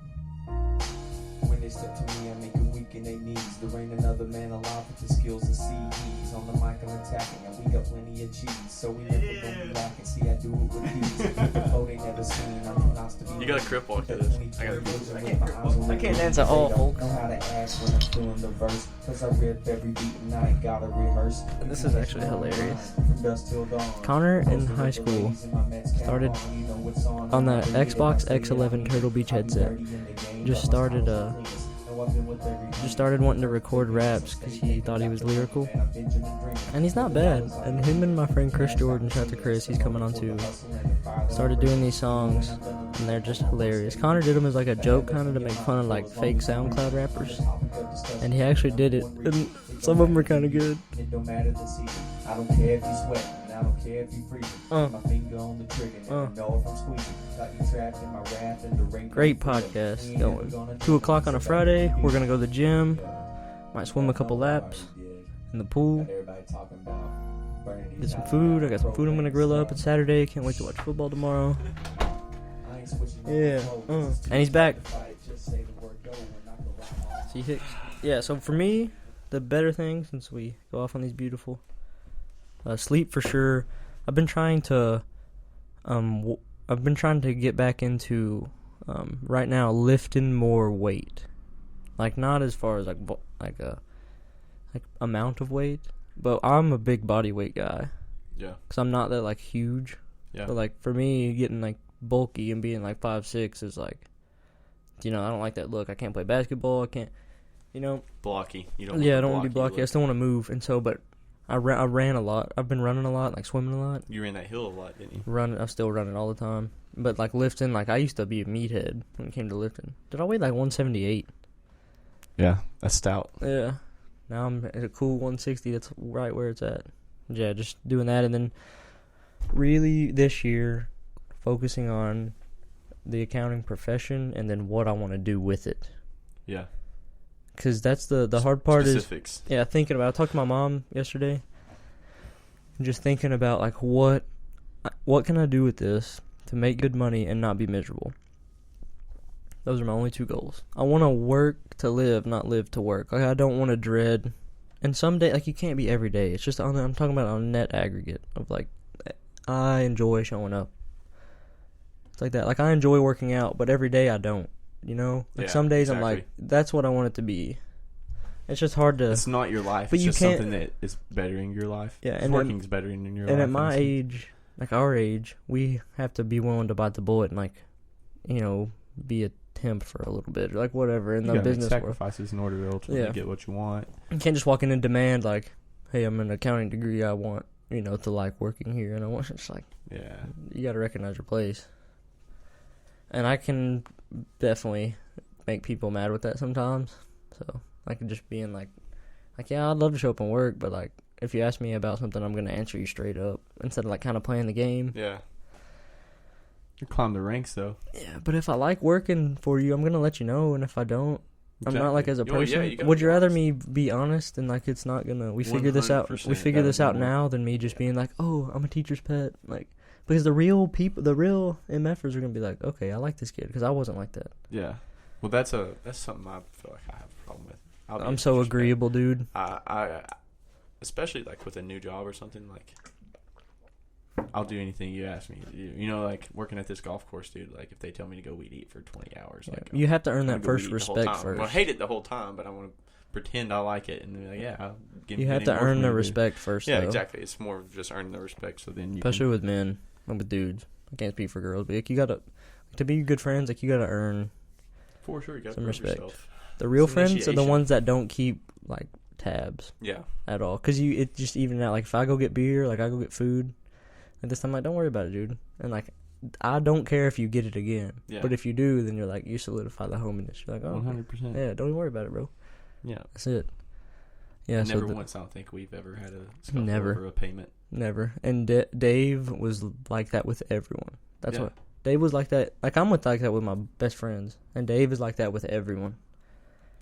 When they step to me, I make them weak weak in their knees. There ain't another man alive with the skills and CDs. On the mic I'm attacking and we got plenty of cheese. So we live with them lacking. See I do it with these. People they never seen. I'm too nice to be. You gotta crip walk to this. I can't dance at all, folks. Know how to act when I'm feeling the verse. Cause I rip every beat and I ain't gotta rehearse. This is actually hilarious. From dusk till dawn. Connor in high school started on the Xbox X11 Turtle Beach headset. Just started wanting to record raps because he thought he was lyrical, and he's not bad. And him and my friend Chris Jordan, shout out to Chris, he's coming on too, started doing these songs, and they're just hilarious. Connor did them as like a joke, kind of to make fun of like fake SoundCloud rappers, and he actually did it, and some of them are kind of good. It don't matter the season. I don't care if you sweating. I don't care if you freezing. My finger on the trigger. Never know if I'm squeezing. Got you trapped in my wrath and the ring. Great podcast going. 2 o'clock on a Friday. We're gonna go to the gym. Might swim a couple laps in the pool. Get some food. I got some food I'm gonna grill up. It's Saturday. Can't wait to watch football tomorrow. Yeah. And he's back. See Hicks. Yeah. So for me, the better thing, since we go off on these beautiful, sleep for sure. I've been trying to get back into right now lifting more weight, like not as far as like amount of weight, but I'm a big body weight guy. Yeah. Cause I'm not that like huge. Yeah. But like for me, getting like bulky and being like 5'6" is like, I don't like that look. I can't play basketball. I can't, blocky. You don't. Yeah, I don't want to be blocky. I still want to move, and so but. I ran a lot. I've been running a lot, like swimming a lot. You ran that hill a lot, didn't you? I'm still running all the time. But like lifting, like I used to be a meathead when it came to lifting. Did I weigh like 178? Yeah, that's stout. Yeah. Now I'm at a cool 160. That's right where it's at. Yeah, just doing that, and then really this year focusing on the accounting profession and then what I want to do with it. Yeah. Because that's the hard part. Specifics. Is thinking about. I talked to my mom yesterday. Just thinking about like what can I do with this to make good money and not be miserable. Those are my only two goals. I want to work to live, not live to work. Like I don't want to dread. And someday, like you can't be every day. It's just I'm talking about on a net aggregate of like I enjoy showing up. It's like that. Like I enjoy working out, but every day I don't. Some days exactly. I'm like, that's what I want it to be. It's just hard to. It's not your life. But it's just something that is bettering your life. Yeah, and working's bettering in your life. And at my age, like our age, we have to be willing to bite the bullet and like, be a temp for a little bit, or like whatever in the business make sacrifices in order to ultimately get what you want. You can't just walk in and demand like, hey, I'm an accounting degree. I want to like working here, and I want it's like, you got to recognize your place. And I can definitely make people mad with that sometimes. So I can just being like, yeah, I'd love to show up and work, but like, if you ask me about something, I'm gonna answer you straight up instead of like kind of playing the game. Yeah. You climb the ranks though. Yeah, but if I like working for you, I'm gonna let you know, and if I don't, I'm not like as a person. Would you rather me be honest and like it's not gonna? We figure this out. We figure this out now than me just being like, oh, I'm a teacher's pet, like. Because the real MFers are gonna be like, okay, I like this kid because I wasn't like that. Yeah, well, that's something I feel like I have a problem with. I'm so agreeable, dude. I especially like with a new job or something, like I'll do anything you ask me to do. Like working at this golf course, dude. Like if they tell me to go weed eat for 20 hours, like you have to earn that first respect first. Well, I hate it the whole time, but I want to pretend I like it and be like, yeah. You have to earn the respect first. Yeah, though. Exactly. It's more of just earning the respect. So then, especially with men. With dudes, I can't speak for girls, but like, you gotta to be good friends. Like you gotta earn for sure. You gotta some respect. Yourself. The real friends are the ones that don't keep like tabs. Yeah. At all, because it just even out. Like if I go get beer, like I go get food, and this time like don't worry about it, dude. And like I don't care if you get it again. Yeah. But if you do, then you're like you solidify the hominess. You're like 100%. Yeah. Don't even worry about it, bro. Yeah. That's it. Yeah. Never once. I don't think we've ever had a scuffle over a payment. Never. And Dave was like that with everyone. That's what Dave was like that. Like I'm like that with my best friends, and Dave is like that with everyone.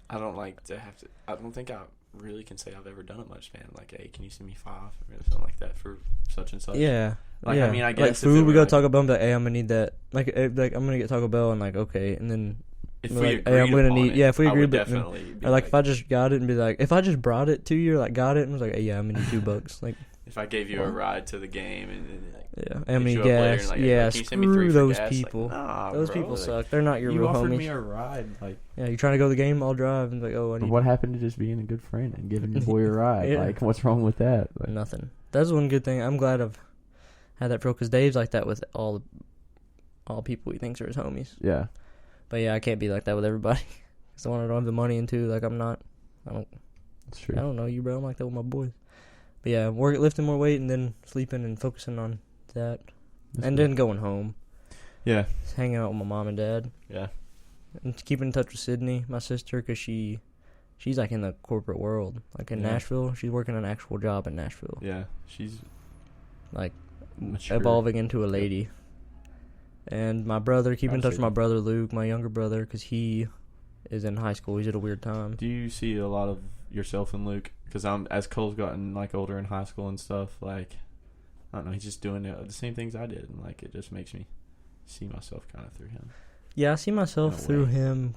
I don't like to have to. I don't think I really can say I've ever done it much, man. Like, hey, can you send me $5 or something like that for such and such? Yeah. Like, I guess like food, we go to Taco Bell. I'm like, hey, I'm gonna need that. Like I'm gonna get Taco Bell, and like, okay, and then If Be we like, agreed hey, I'm gonna upon need. it, Yeah, if we I agreed, would but definitely. Be or like if I just got it and be like, if I just brought it to you, or like got it and was like, hey, yeah, I'm gonna need $2. Like, if I gave you a ride to the game and then like, yeah, hit I'm gonna you need up later gas. and like, Yeah, can you send me 3 screw for those gas? people. Like, nah, Those bro, people like, suck. They're not your you real offered homies. me a ride, like. Yeah, you trying to go to the game? I'll drive. And like, oh, I need What happened to just being a good friend and giving your boy a ride? Yeah. Like, what's wrong with that? Like, nothing. That's one good thing. I'm glad I've had that pro because Dave's like that with all people he thinks are his homies. yeah. But yeah, I can't be like that with everybody. Because one, I don't have the money, and two, like I'm not. That's true. I don't know you, bro. I'm like that with my boys. But yeah, lifting more weight and then sleeping and focusing on that, That's and good. then going home, Yeah. just hanging out with my mom and dad, Yeah. and keeping in touch with Sydney, my sister, because she's like in the corporate world, like in Yeah. Nashville. She's working an actual job in Nashville, Yeah. She's like mature. evolving into a lady. And my brother, keep in touch with my brother Luke, my younger brother, because he is in high school. He's at a weird time. Do you see a lot of yourself in Luke? Because as Cole's gotten like older in high school and stuff, like I don't know, he's just doing the same things I did, and like it just makes me see myself kind of through him. Yeah, I see myself In a through way. him.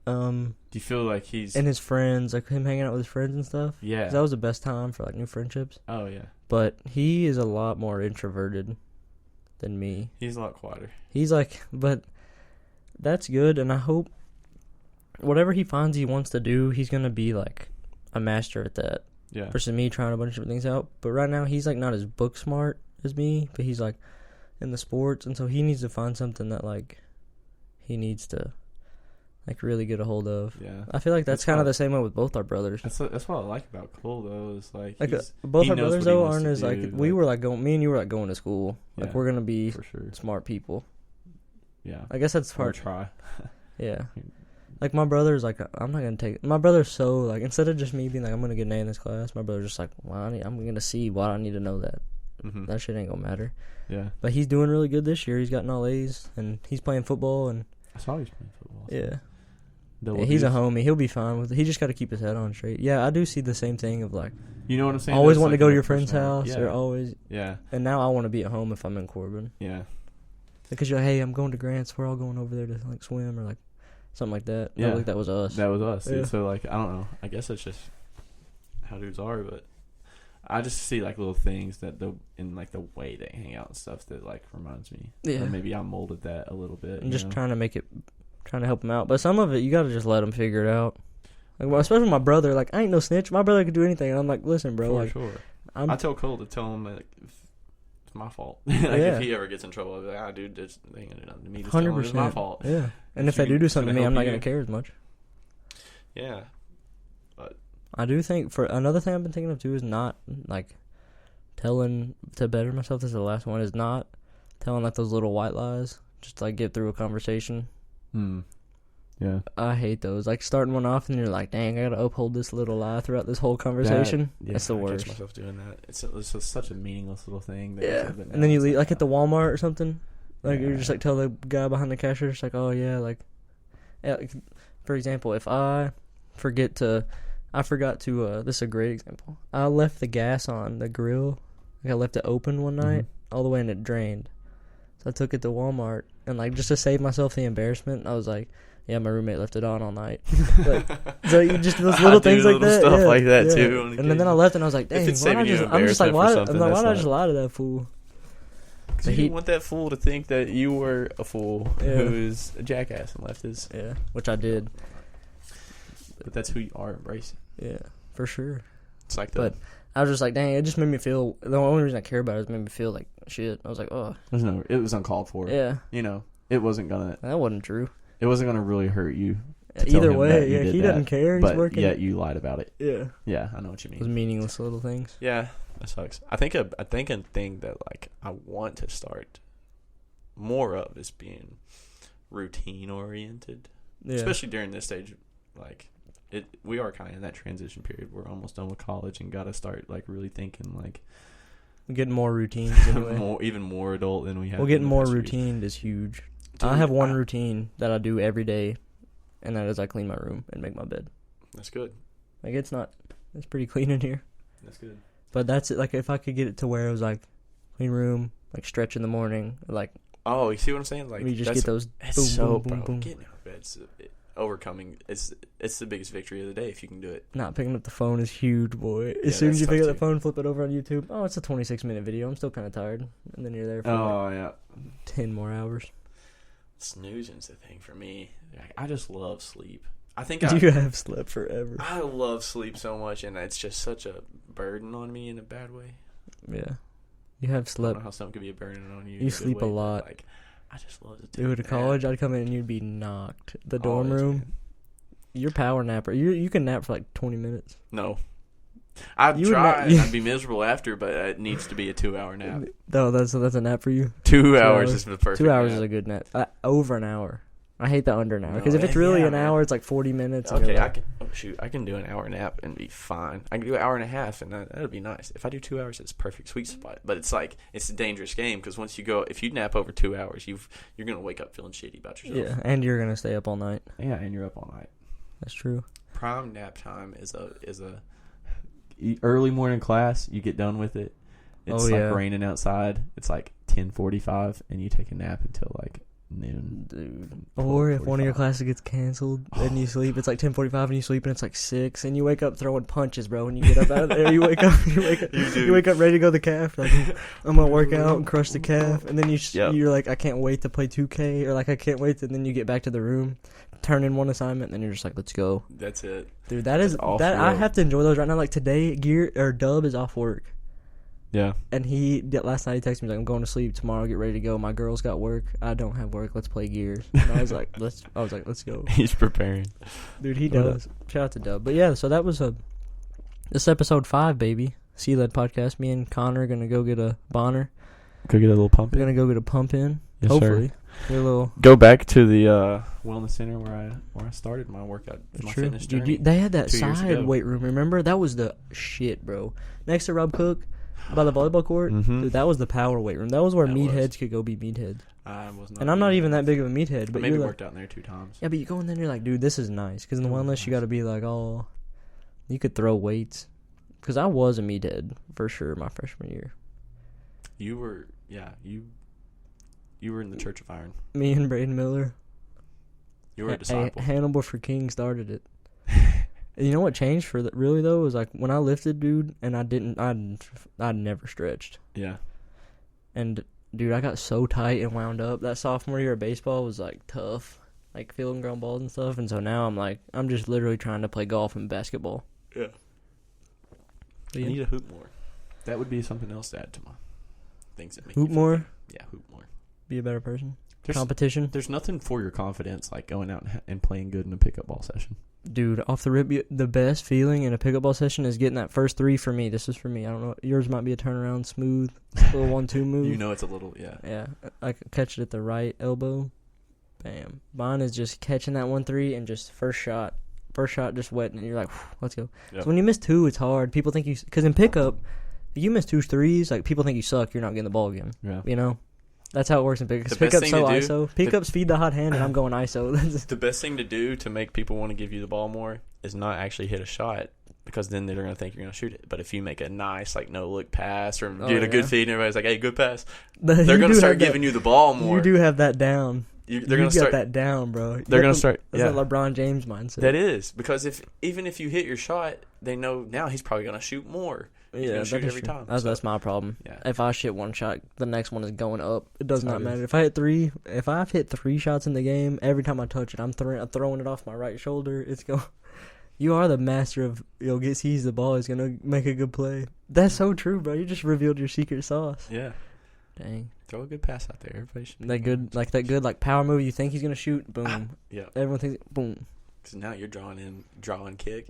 Do you feel like he's And his friends, like him hanging out with his friends and stuff. yeah? 'Cause that was the best time for like new friendships. Oh yeah, But he is a lot more introverted than me. he's a lot quieter. He's like, but that's good, and I hope whatever he finds he wants to do, he's gonna be like a master at that. Yeah, Versus me trying a bunch of different things out. But right now he's like not as book smart as me, but he's like in the sports, and so he needs to find something that like he needs to like really get a hold of. yeah. I feel like that's That's kind how- of the same way with both our brothers. That's what I like about Cole though. Is like Like he's, both he our knows brothers what he though wants aren't to as like do, we were like going. Me and you were like going to school. Like Yeah. we're gonna be for sure. smart people. Yeah, I guess that's or part. try. Yeah. Like my brother's like I'm not gonna take. My brother's so like instead of just me being like I'm gonna get an A in this class, my brother's just like well I'm gonna see why I need to know that. Mm-hmm. That shit ain't gonna matter. Yeah, But he's doing really good this year. He's gotten all A's and he's playing football and I saw he's playing football. yeah. Double Yeah, he's a D's. homie. He'll be fine with it. He just got to keep his head on straight. Yeah, I do see the same thing of like You know what I'm saying? always That's wanting like to go to in your a friend's personal- house or always. Yeah, And now I want to be at home if I'm in Corbin yeah, because you're like, hey, I'm going to Grants. We're all going over there to like swim or like something like that. Yeah. Like that was us. that was us. Yeah. Dude. So like I don't know. I guess that's just how dudes are, but I just see like little things that in like the way they hang out and stuff that like reminds me. Yeah. Or maybe I molded that a little bit. I'm you just know? trying to help him out. But some of it you got to just let him figure it out. Like, well, especially my brother. Like I ain't no snitch. My brother could do anything. And I'm like, listen, bro. For like sure. I'm I tell Cole to tell him that it's my fault. like Yeah. if he ever gets in trouble, I'll be like, dude, they ain't gonna do nothing to me. Just tell him it's my fault. Yeah. And if So they do it's something to gonna me, I'm help not you. gonna care as much. Yeah. I do think for another thing I've been thinking of too is not like telling to better myself. This is the last one. Is not telling like those little white lies just to, like get through a conversation. Yeah. I hate those. Like starting one off and you're like, dang, I gotta uphold this little lie throughout this whole conversation. Yeah, That's the I worst. catch myself doing that. It's just such a meaningless little thing. That Yeah. but And then now you it's leave like at the Walmart or something. Like you're Yeah. just like tell the guy behind the cashier, just like, oh yeah, like for example, if I forgot to, this is a great example. I left the gas on the grill. Like I left it open one night all the way and it drained. So I took it to Walmart and like just to save myself the embarrassment, I was like, yeah, my roommate left it on all night. Like, so you just those I little do things like little that. stuff yeah, like that, yeah. too, on And then I occasion. left and I was like, dang, it's why not saving you just, I'm just like, embarrassment why? for I'm something, like, why that's not not- just lie to that fool? Because But you didn't want that fool to think that you were a fool Yeah. who's a jackass and left his. Yeah, which I did. But that's who you are. Embrace it. Yeah, for sure. It's like But I was just like, dang, it just made me feel. The only reason I care about it is it made me feel like shit. I was like, oh, It was uncalled for. yeah, you know, It wasn't gonna true. It wasn't gonna really hurt you. to tell Either him that way, you yeah, did he that, doesn't care. He's but working. yet you lied about it. Yeah, Yeah, I know what you those mean. meaningless little things. yeah, that sucks. I think a thing that like I want to start more of is being routine oriented, Yeah, especially during this stage. Like we are kind of in that transition period. We're almost done with college and got to start like really thinking like we're getting more routines anyway. even more adult than we have. Well, in getting the more past years. routine is huge. Dude, I have one routine that I do every day, and that is I clean my room and make my bed. That's good. Like it's pretty clean in here. That's good. But that's it. Like if I could get it to where it was like clean room, like stretch in the morning, like Oh, you see what I'm saying? Like You just get those It's boom, so, boom, boom, bro. boom. Getting out of bed, overcoming. It's the biggest victory of the day if you can do it. Not picking up the phone is huge, boy. Yeah, As soon as that's you pick up tough, the too. phone, flip it over on YouTube. Oh, it's a 26-minute video. I'm still kind of tired. And then you're there for like Oh yeah. 10 more hours. Snoozing's the thing for me. Like, I just love sleep. I think You have slept forever. I love sleep so much, and it's just such a burden on me in a bad way. Yeah. You have I don't slept. know how something could be a burden on you. in You a good sleep a way, but, lot. Like, I just love to take Dude, a to college, nap. I'd come in and you'd be knocked. The dorm Always, room, man. you're power napper. You can nap for like 20 minutes. No. I'd You would try. not- I'd be miserable after, but it needs to be a 2-hour nap. No, that's a nap for you. 2 hours hours. is the perfect 2 hours nap. is a good nap. Over an hour. I hate the under an hour. No, Because if it's really yeah, an man. hour, it's like 40 minutes. and Okay, you're I like, can. Oh shoot, I can do an hour nap and be fine. I can do an hour and a half, and that'd be nice. If I do 2 hours, it's a perfect sweet spot. But it's like it's a dangerous game because once you go, if you nap over 2 hours, you're gonna wake up feeling shitty about yourself. Yeah, and you're going to stay up all night. Yeah, and you're up all night. That's true. Prime nap time is a Early morning class, you get done with it. It's Oh, like yeah. raining outside. It's like 10:45, and you take a nap until like noon. Dude. Or if one of your 12:45. classes gets canceled and you sleep, it's like 10:45 and you sleep and it's like 6 and you wake up throwing punches, bro. When you get up out of there, you wake up ready to go to the calf. Like, I'm gonna work out and crush the calf, and then Yep. you're like, I can't wait to play 2K, or like I can't wait to. And then you get back to the room, turn in one assignment, and then you're just like, let's go, That's it. dude. That is off that I work. have to enjoy those right now. Like today, Dub is off work. Yeah. And last night he texted me like, I'm going to sleep tomorrow. Get ready to go. My girl's got work. I don't have work. Let's play Gears. And I was like, let's go, He's preparing. dude. He What does. Shout out to Dub. But yeah, so that was this episode 5, baby. CLED podcast. Me and Connor are gonna go get a Bonner. Go get a little pump. We're gonna go get a pump in. Yes, Hopefully, get a little. Go back to the wellness center where I started my workout. My True. fitness Dude, journey. they had that 2 years side ago. weight room. Remember? That was the shit, bro. Next to Rob Cook, by the volleyball court. Mhm. Dude, that was the power weight room. That was where That was. meatheads could go be meatheads. I was not. And I'm not even that big of a meathead, I but maybe you're like, worked out in there 2 times. yeah, but you go in there and you're like, dude, this is nice. Because in the It was wellness, you nice. got to be like, oh, you could throw weights. Because I was a meathead for sure my freshman year. You were, you were in the Church of Iron. Me and Braden Miller. You were a disciple. Hannibal for King started it. And you know what changed for that really though was like when I lifted, dude, and I'd never stretched. Yeah. And dude, I got so tight and wound up. That sophomore year of baseball was like tough, like fielding ground balls and stuff. And so now I'm just literally trying to play golf and basketball. Yeah. But I yeah. need a hoop more. That would be something else to add to my things that make Hoop you feel more? better. Yeah, hoop more. Be a better person. There's- Competition. There's nothing for your confidence like going out and playing good in a pickup ball session. Dude, off the rip, the best feeling in a pickup ball session is getting that first 3 for me. This is for me. I don't know. Yours might be a turnaround, smooth, little 1-2 move. You know it's a little, yeah. Yeah, I could catch it at the right elbow. Bam. Mine is just catching that 1-3 and just first shot just wet, and you're like, let's go. Yep. So when you miss 2, it's hard. People think because in pickup, if you miss 2 threes, like people think you suck. You're not getting the ball again. Yeah. You know, that's how it works in pickup. The Because best pickup's thing so to do- ISO. Pickups feed the hot hand, and I'm going ISO. The best thing to do to make people want to give you the ball more is not actually hit a shot, because then they're going to think you're going to shoot it. But if you make a nice, like, no-look pass or get a good feed and everybody's like, hey, good pass, they're going to start giving you the ball more. You do have that down. They're You going to got start. that down, bro. They're going to start. That's Yeah. that LeBron James mindset. That is, because even if you hit your shot, they know now he's probably going to shoot more. He's going to shoot that is every true. time. That's my problem. Yeah. If I shit one shot, the next one is going up. It does That's how not it matter. is. If I've hit 3 shots in the game, every time I touch it, I'm throwing it off my right shoulder. It's going. You are the master of sees the ball. He's gonna make a good play. That's so true, bro. You just revealed your secret sauce. Yeah. Dang. Throw a good pass out there. Everybody should. That good power move. You think he's gonna shoot? Boom. Yeah. Everyone thinks boom. Because now you're drawing kick.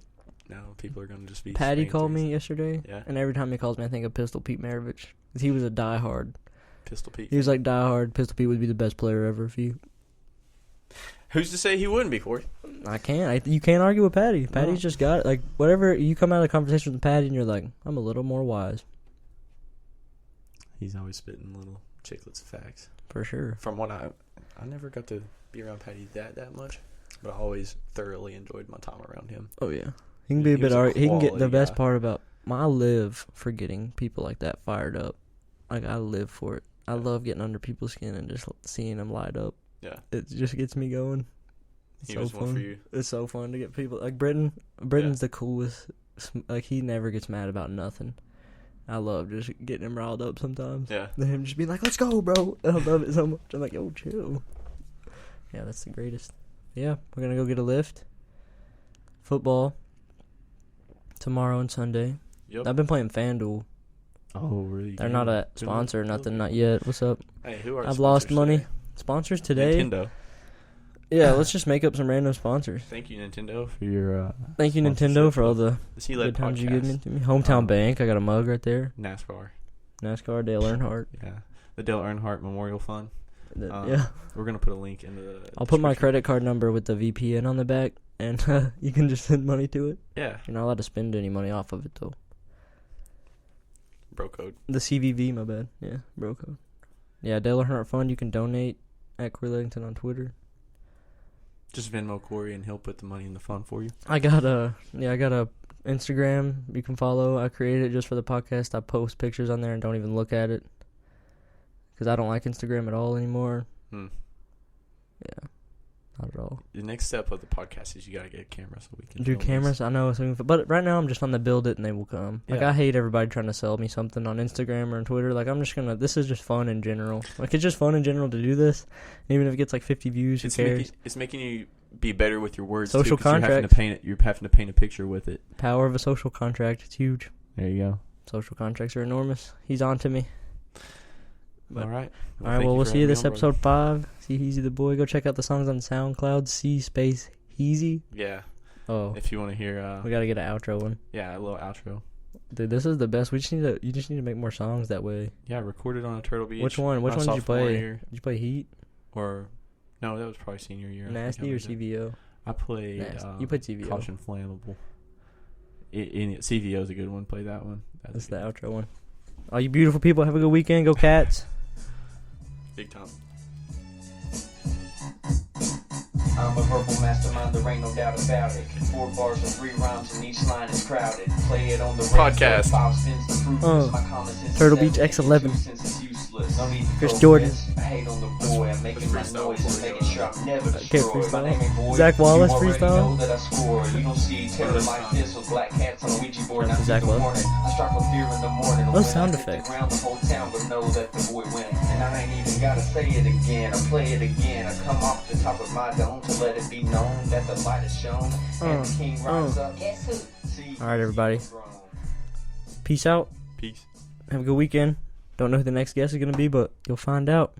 Now people are going to just be. Patty spraying called threes. me yesterday, Yeah. and every time he calls me, I think of Pistol Pete Maravich. 'Cause he was a diehard. Pistol Pete. He was like diehard. Pistol Pete would be the best player ever. If you, Who's to say he wouldn't be, Corey? I can't. You can't argue with Patty. Patty's just got it. Like whatever you come out of the conversation with Patty, and you're like, I'm a little more wise. He's always spitting little chiclets of facts. For sure. From what I never got to be around Patty that much, but I always thoroughly enjoyed my time around him. Oh yeah. He can be a He bit. was a He can get the quality best guy. part about. I live for getting people like that fired up. Like I live for it. I love getting under people's skin and just seeing them light up. Yeah. It just gets me going. It's He so was one for fun. you. It's so fun to get people like Britton. Britton's the coolest. Like he never gets mad about nothing. I love just getting him riled up sometimes. Yeah. Then him just being like, "Let's go, bro!" And I love it so much. I'm like, "Yo, chill." Yeah, that's the greatest. Yeah, we're gonna go get a lift. Football. Tomorrow and Sunday. Yep. I've been playing FanDuel. Oh, really? They're not a sponsor or nothing, not yet. What's up? Hey, who are I've sponsors lost money. today? Sponsors today? Nintendo. Yeah, let's just make up some random sponsors. Thank you, Nintendo, for your. Thank you, Nintendo, for all the CLED good times you podcast. given to me. Hometown Bank, I got a mug right there. NASCAR. NASCAR, Dale Earnhardt. Yeah, the Dale Earnhardt Memorial Fund. Yeah. We're gonna put a link in the. I'll put my description. credit card number with the VPN on the back, and you can just send money to it. Yeah. You're not allowed to spend any money off of it, though. Bro code. The CVV, my bad. Yeah, bro code. Yeah, Dale Earnhardt Fund, you can donate at Corey Leggington on Twitter. Just Venmo Corey, and he'll put the money in the fund for you. I got a Instagram you can follow. I created it just for the podcast. I post pictures on there and don't even look at it because I don't like Instagram at all anymore. Yeah, not at all. The next step of the podcast is you gotta get a camera so we can Do film cameras? this. I know, but right now I'm just on the build it and they will come. Like Yeah. I hate everybody trying to sell me something on Instagram or on Twitter. Like I'm just gonna. This is just fun in general. Like it's just fun in general to do this. And even if it gets like 50 views, who cares? It's making you be better with your words. Social too, 'cause You're contract. having to paint a picture with it. Power of a social contract. It's huge. There you go. Social contracts are enormous. He's on to me. But- All right. All right, thank well, we'll for see you having me this on, brother. episode 5. See Heezy the Boy. Go check out the songs on SoundCloud. C_Heezy. Yeah. Oh, If you want to hear, we gotta get an outro one. yeah, a little outro. Dude, this is the best. You just need to make more songs that way. Yeah, recorded on a Turtle Beach. Which one? Which my one did you sophomore play? year. Did you play Heat? Or, no, that was probably senior year. I think Nasty I or was there. CVO? I played. Nasty. You played CVO. Caution Flammable. CVO is a good one. Play that one. That's the outro one. All you beautiful people, have a good weekend. Go Cats. Big time. I'm a verbal mastermind, there ain't no doubt about it. 4 bars and 3 rhymes and each line is crowded. Play it on the Podcast. 5 spins to prove this. My common sense Turtle is Beach evident. X11. 2 cents is useless. No need to Chris go Jordan. this. I hate on the boy, I'm making my freestyle noise and before we making go. sure I'm never Okay, destroyed. freestyle. My name ain't boy. Zach Wallace You already freestyle. know that I score. You don't see terror like this with black cats on a Ouija board. That's Now Zach see the Wallace. warning. I strike with fear in the morning. Those When sound I hit the effects. ground, the whole town would know that the boy win. And I ain't even gotta say it again. I play it again. I come off the top of my dome to let it be known that the light is shown. And the king rises up. Guess who? See, All right, everybody. throne. Peace out. Peace. Have a good weekend. Don't know who the next guest is going to be, but you'll find out.